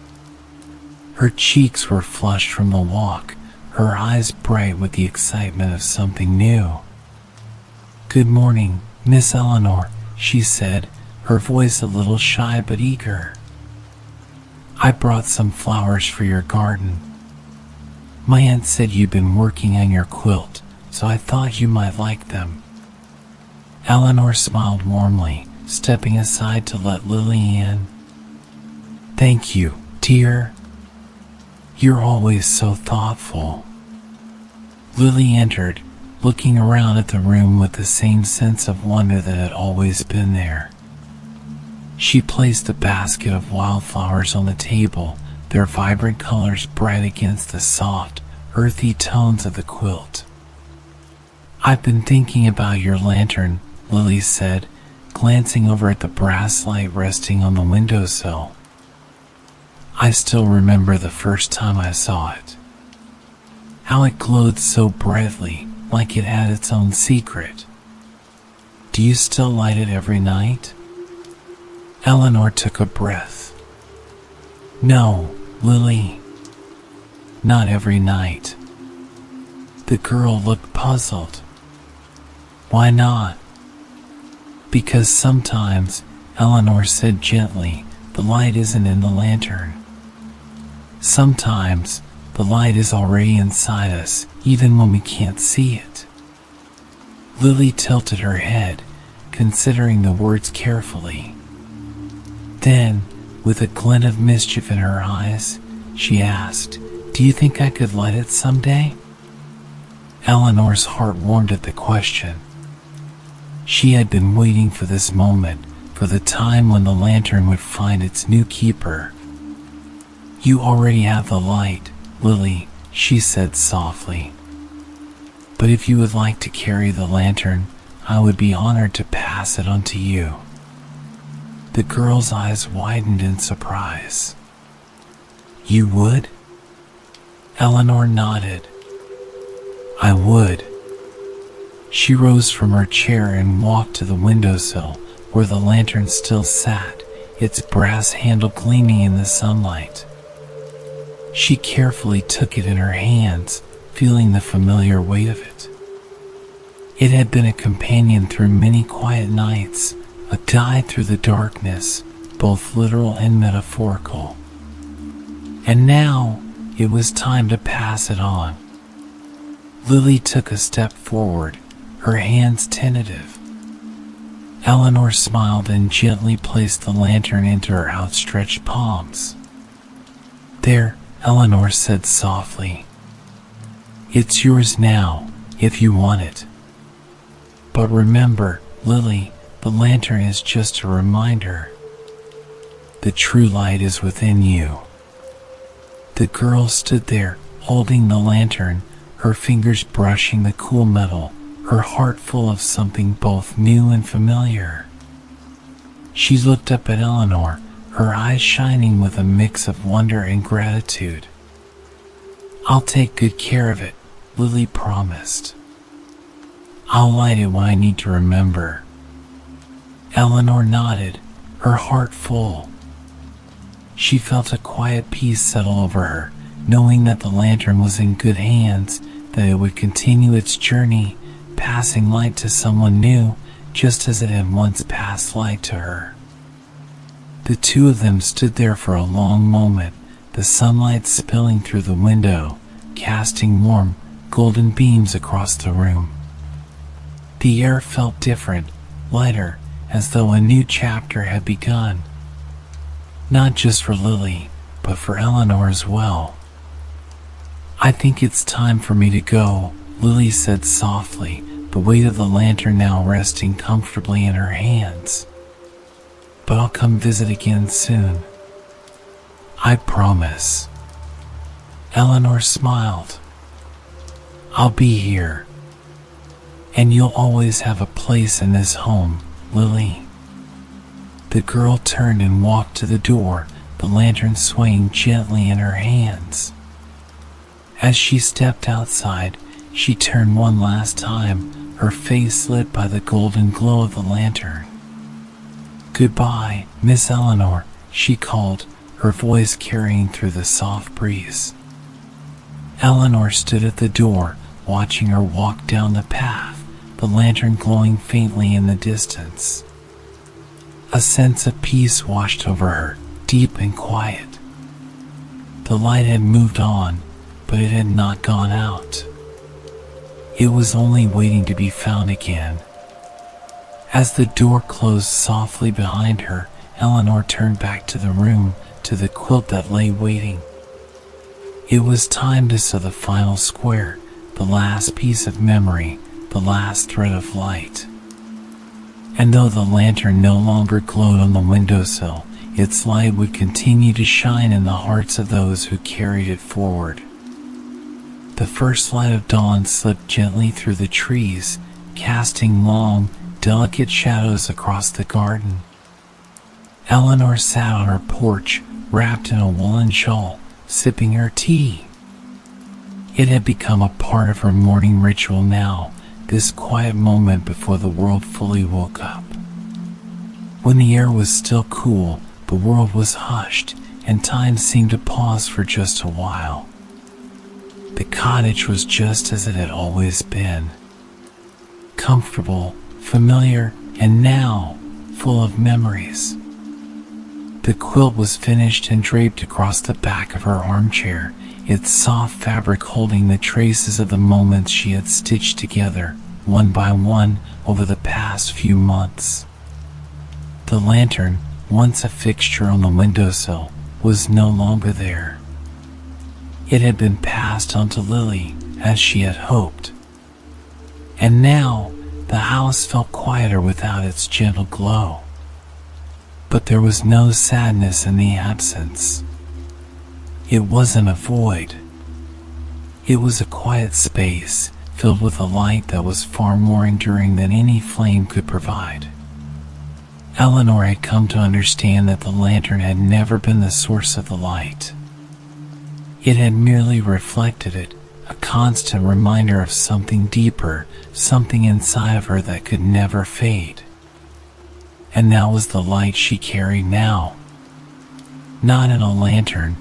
Her cheeks were flushed from the walk, her eyes bright with the excitement of something new. "Good morning, Miss Eleanor," she said, her voice a little shy but eager. "I brought some flowers for your garden. My aunt said you'd been working on your quilt, so I thought you might like them." Eleanor smiled warmly, stepping aside to let Lily in. "Thank you, dear. You're always so thoughtful." Lily entered, looking around at the room with the same sense of wonder that had always been there. She placed a basket of wildflowers on the table, their vibrant colors bright against the soft, earthy tones of the quilt. "I've been thinking about your lantern," Lily said, glancing over at the brass light resting on the windowsill. "I still remember the first time I saw it. How it glowed so brightly, like it had its own secret. Do you still light it every night?" Eleanor took a breath. "No, Lily. Not every night." The girl looked puzzled. "Why not?" "Because sometimes," Eleanor said gently, "the light isn't in the lantern. Sometimes the light is already inside us, even when we can't see it." Lily tilted her head, considering the words carefully. Then, with a glint of mischief in her eyes, she asked, "Do you think I could light it someday?" Eleanor's heart warmed at the question. She had been waiting for this moment, for the time when the lantern would find its new keeper. "You already have the light, Lily," she said softly. "But if you would like to carry the lantern, I would be honored to pass it on to you." The girl's eyes widened in surprise. "You would?" Eleanor nodded. "I would." She rose from her chair and walked to the windowsill, where the lantern still sat, its brass handle gleaming in the sunlight. She carefully took it in her hands, feeling the familiar weight of it. It had been a companion through many quiet nights, a guide through the darkness, both literal and metaphorical. And now, it was time to pass it on. Lily took a step forward, her hands tentative. Eleanor smiled and gently placed the lantern into her outstretched palms. "There," Eleanor said softly. "It's yours now, if you want it. But remember, Lily, the lantern is just a reminder. The true light is within you." The girl stood there, holding the lantern, her fingers brushing the cool metal, her heart full of something both new and familiar. She looked up at Eleanor, her eyes shining with a mix of wonder and gratitude. "I'll take good care of it," Lily promised. "I'll light it when I need to remember." Eleanor nodded, her heart full. She felt a quiet peace settle over her, knowing that the lantern was in good hands, that it would continue its journey, passing light to someone new, just as it had once passed light to her. The two of them stood there for a long moment, the sunlight spilling through the window, casting warm, golden beams across the room. The air felt different, lighter, as though a new chapter had begun. Not just for Lily, but for Eleanor as well. "I think it's time for me to go," Lily said softly, the weight of the lantern now resting comfortably in her hands. "But I'll come visit again soon. I promise." Eleanor smiled. "I'll be here. And you'll always have a place in this home, Lily." The girl turned and walked to the door, the lantern swaying gently in her hands. As she stepped outside, she turned one last time, her face lit by the golden glow of the lantern. "Goodbye, Miss Eleanor," she called, her voice carrying through the soft breeze. Eleanor stood at the door, watching her walk down the path, the lantern glowing faintly in the distance. A sense of peace washed over her, deep and quiet. The light had moved on, but it had not gone out. It was only waiting to be found again. As the door closed softly behind her, Eleanor turned back to the room, to the quilt that lay waiting. It was time to sew the final square, the last piece of memory, the last thread of light. And though the lantern no longer glowed on the windowsill, its light would continue to shine in the hearts of those who carried it forward. The first light of dawn slipped gently through the trees, casting long, delicate shadows across the garden. Eleanor sat on her porch, wrapped in a woolen shawl, sipping her tea. It had become a part of her morning ritual now, this quiet moment before the world fully woke up. When the air was still cool, the world was hushed, and time seemed to pause for just a while. The cottage was just as it had always been. Comfortable, familiar, and now full of memories. The quilt was finished and draped across the back of her armchair, its soft fabric holding the traces of the moments she had stitched together, one by one, over the past few months. The lantern, once a fixture on the windowsill, was no longer there. It had been passed on to Lily, as she had hoped. And now, the house felt quieter without its gentle glow. But there was no sadness in the absence. It wasn't a void. It was a quiet space, filled with a light that was far more enduring than any flame could provide. Eleanor had come to understand that the lantern had never been the source of the light. It had merely reflected it, a constant reminder of something deeper, something inside of her that could never fade. And that was the light she carried now. Not in a lantern,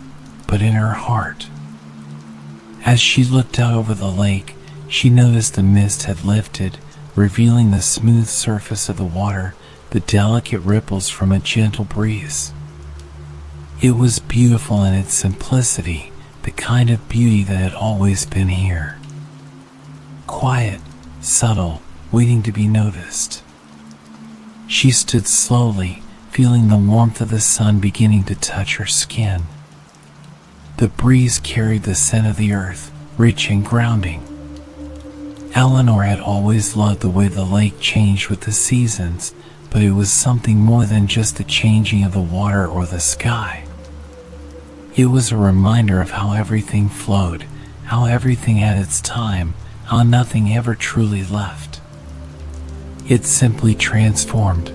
but in her heart. As she looked out over the lake, she noticed the mist had lifted, revealing the smooth surface of the water, the delicate ripples from a gentle breeze. It was beautiful in its simplicity, the kind of beauty that had always been here. Quiet, subtle, waiting to be noticed. She stood slowly, feeling the warmth of the sun beginning to touch her skin. The breeze carried the scent of the earth, rich and grounding. Eleanor had always loved the way the lake changed with the seasons, but it was something more than just the changing of the water or the sky. It was a reminder of how everything flowed, how everything had its time, how nothing ever truly left. It simply transformed.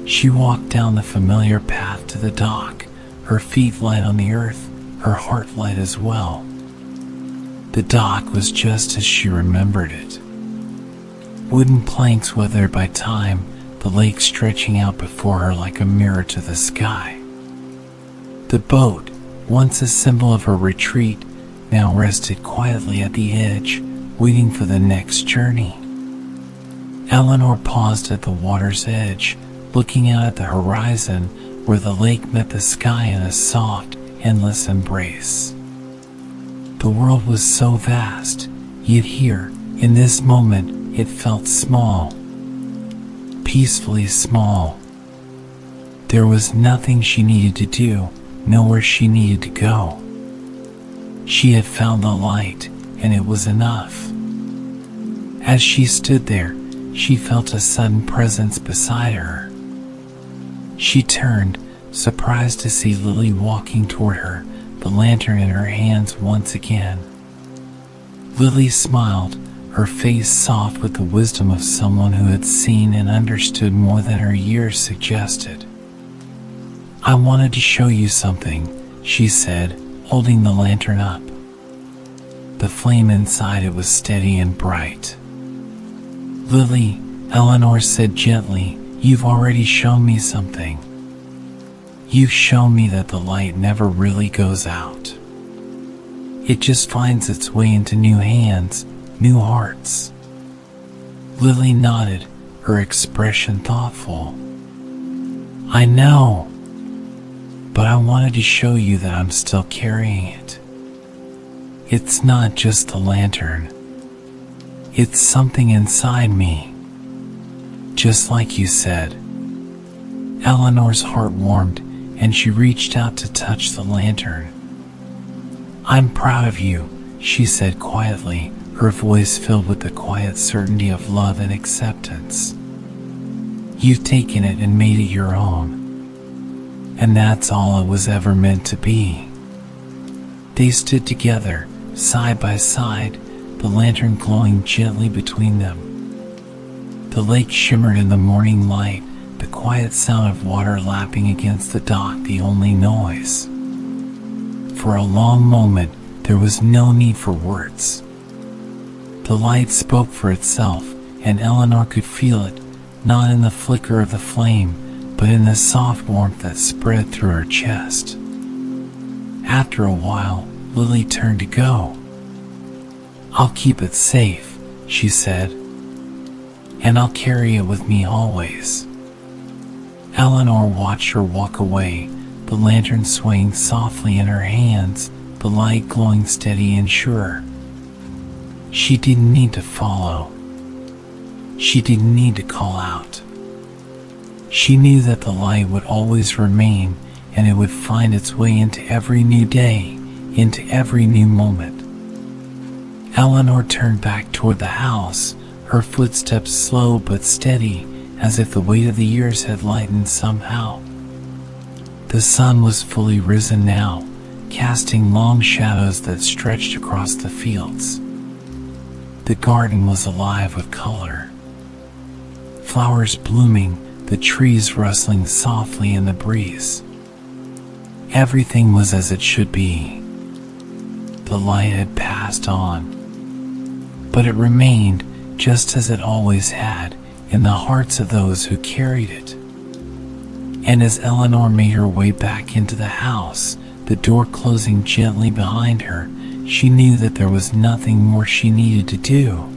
She walked down the familiar path to the dock, her feet light on the earth, her heart light as well. The dock was just as she remembered it. Wooden planks weathered by time, the lake stretching out before her like a mirror to the sky. The boat, once a symbol of her retreat, now rested quietly at the edge, waiting for the next journey. Eleanor paused at the water's edge, looking out at the horizon where the lake met the sky in a soft, endless embrace. The world was so vast, yet here, in this moment, it felt small. Peacefully small. There was nothing she needed to do, nowhere she needed to go. She had found the light, and it was enough. As she stood there, she felt a sudden presence beside her. She turned, surprised to see Lily walking toward her, the lantern in her hands once again. Lily smiled, her face soft with the wisdom of someone who had seen and understood more than her years suggested. "I wanted to show you something," she said, holding the lantern up. The flame inside it was steady and bright. "Lily," Eleanor said gently, "you've already shown me something. You've shown me that the light never really goes out. It just finds its way into new hands, new hearts. Lily nodded, her expression thoughtful. I know, but I wanted to show you that I'm still carrying it. It's not just the lantern. It's something inside me. Just like you said. Eleanor's heart warmed, and she reached out to touch the lantern. I'm proud of you, she said quietly, her voice filled with the quiet certainty of love and acceptance. You've taken it and made it your own. And that's all it was ever meant to be. They stood together, side by side, the lantern glowing gently between them. The lake shimmered in the morning light, the quiet sound of water lapping against the dock the only noise. For a long moment, there was no need for words. The light spoke for itself, and Eleanor could feel it, not in the flicker of the flame, but in the soft warmth that spread through her chest. After a while, Lily turned to go. I'll keep it safe, she said, and I'll carry it with me always. Eleanor watched her walk away, the lantern swaying softly in her hands, the light glowing steady and sure. She didn't need to follow. She didn't need to call out. She knew that the light would always remain, and it would find its way into every new day, into every new moment. Eleanor turned back toward the house, her footsteps slow but steady, as if the weight of the years had lightened somehow. The sun was fully risen now, casting long shadows that stretched across the fields. The garden was alive with color. Flowers blooming, the trees rustling softly in the breeze. Everything was as it should be. The light had passed on, but it remained just as it always had in the hearts of those who carried it. And as Eleanor made her way back into the house, the door closing gently behind her, she knew that there was nothing more she needed to do.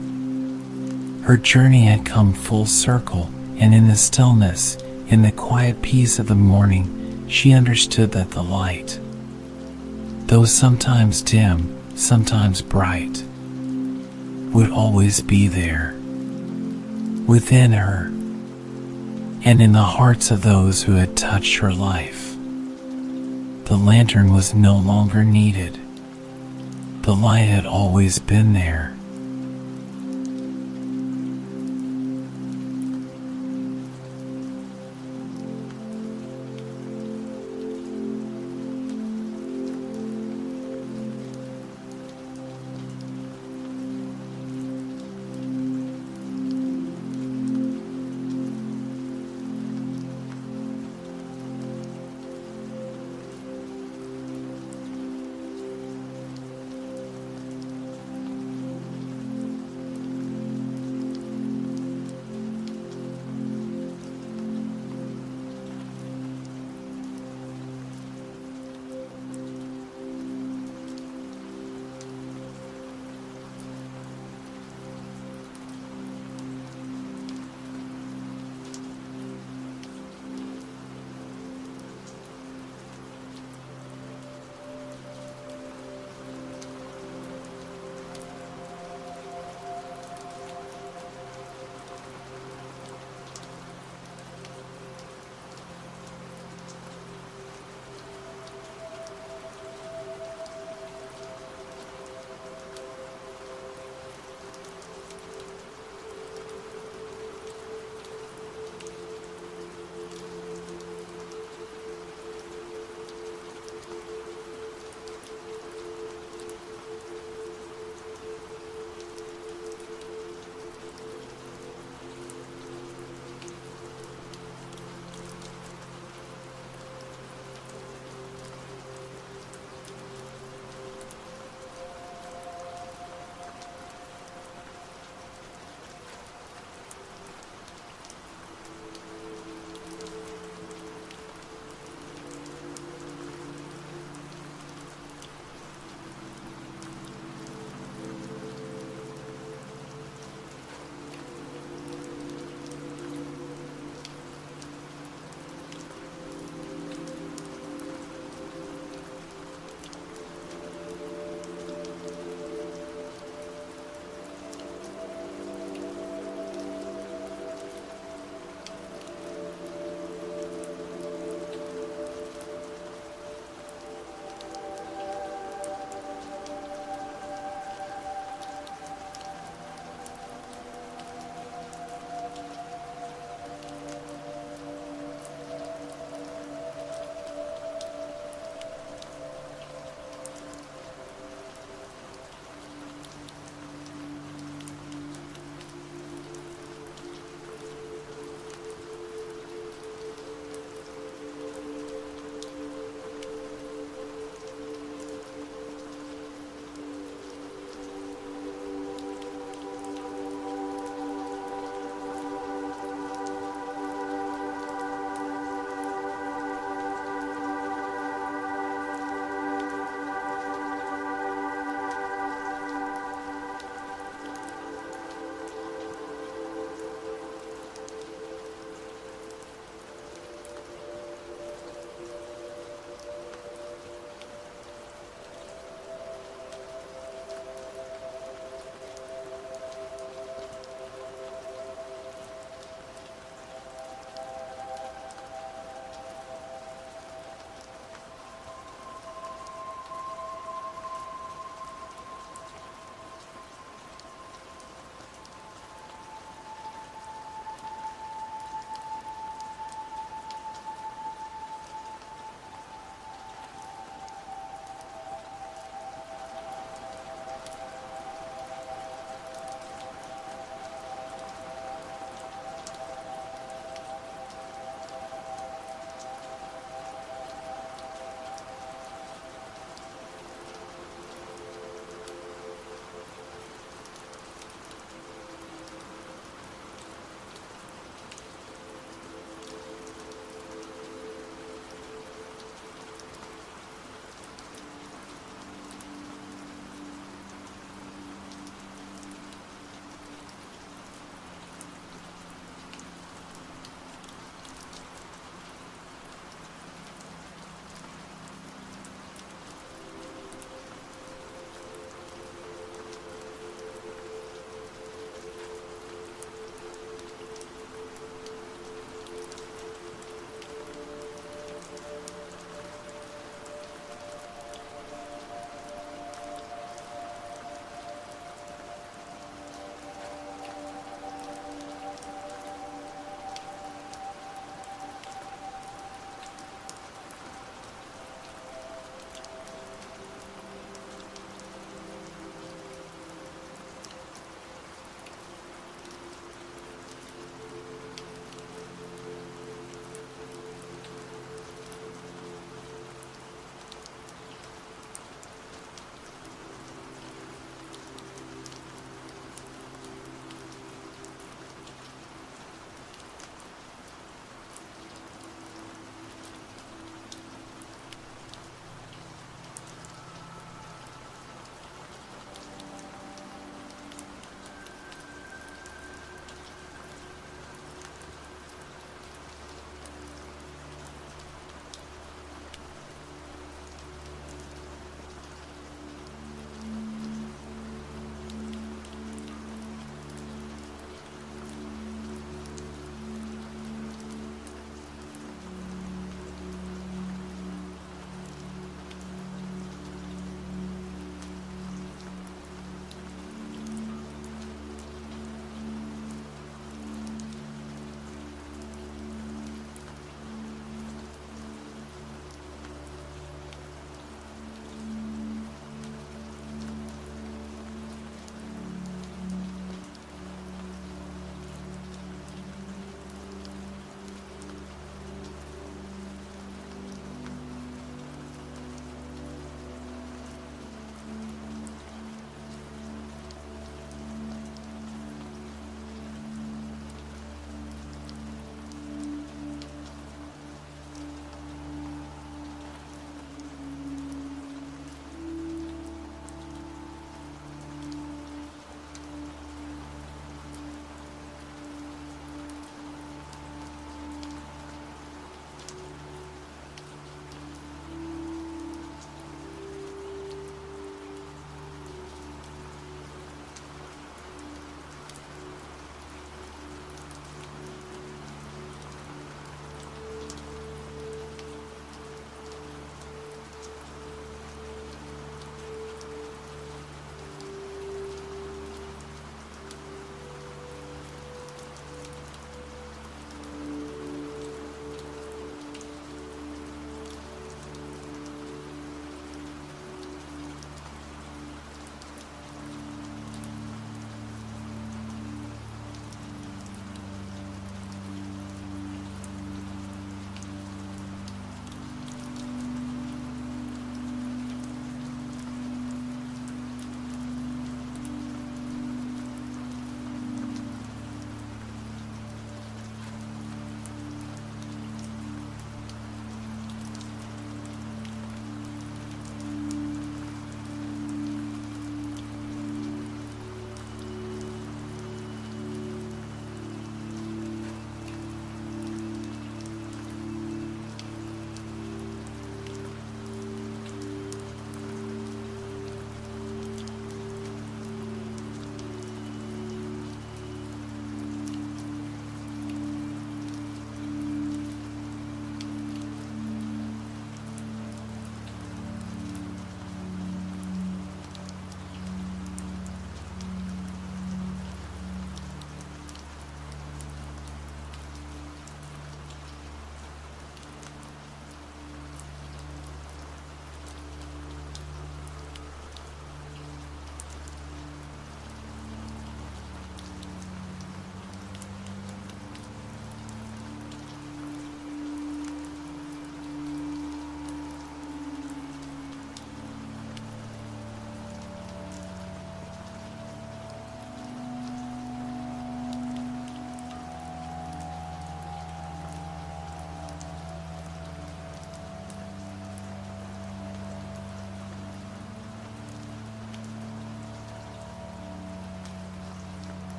Her journey had come full circle, and in the stillness, in the quiet peace of the morning, she understood that the light, though sometimes dim, sometimes bright, would always be there, within her, and in the hearts of those who had touched her life. The lantern was no longer needed. The light had always been there,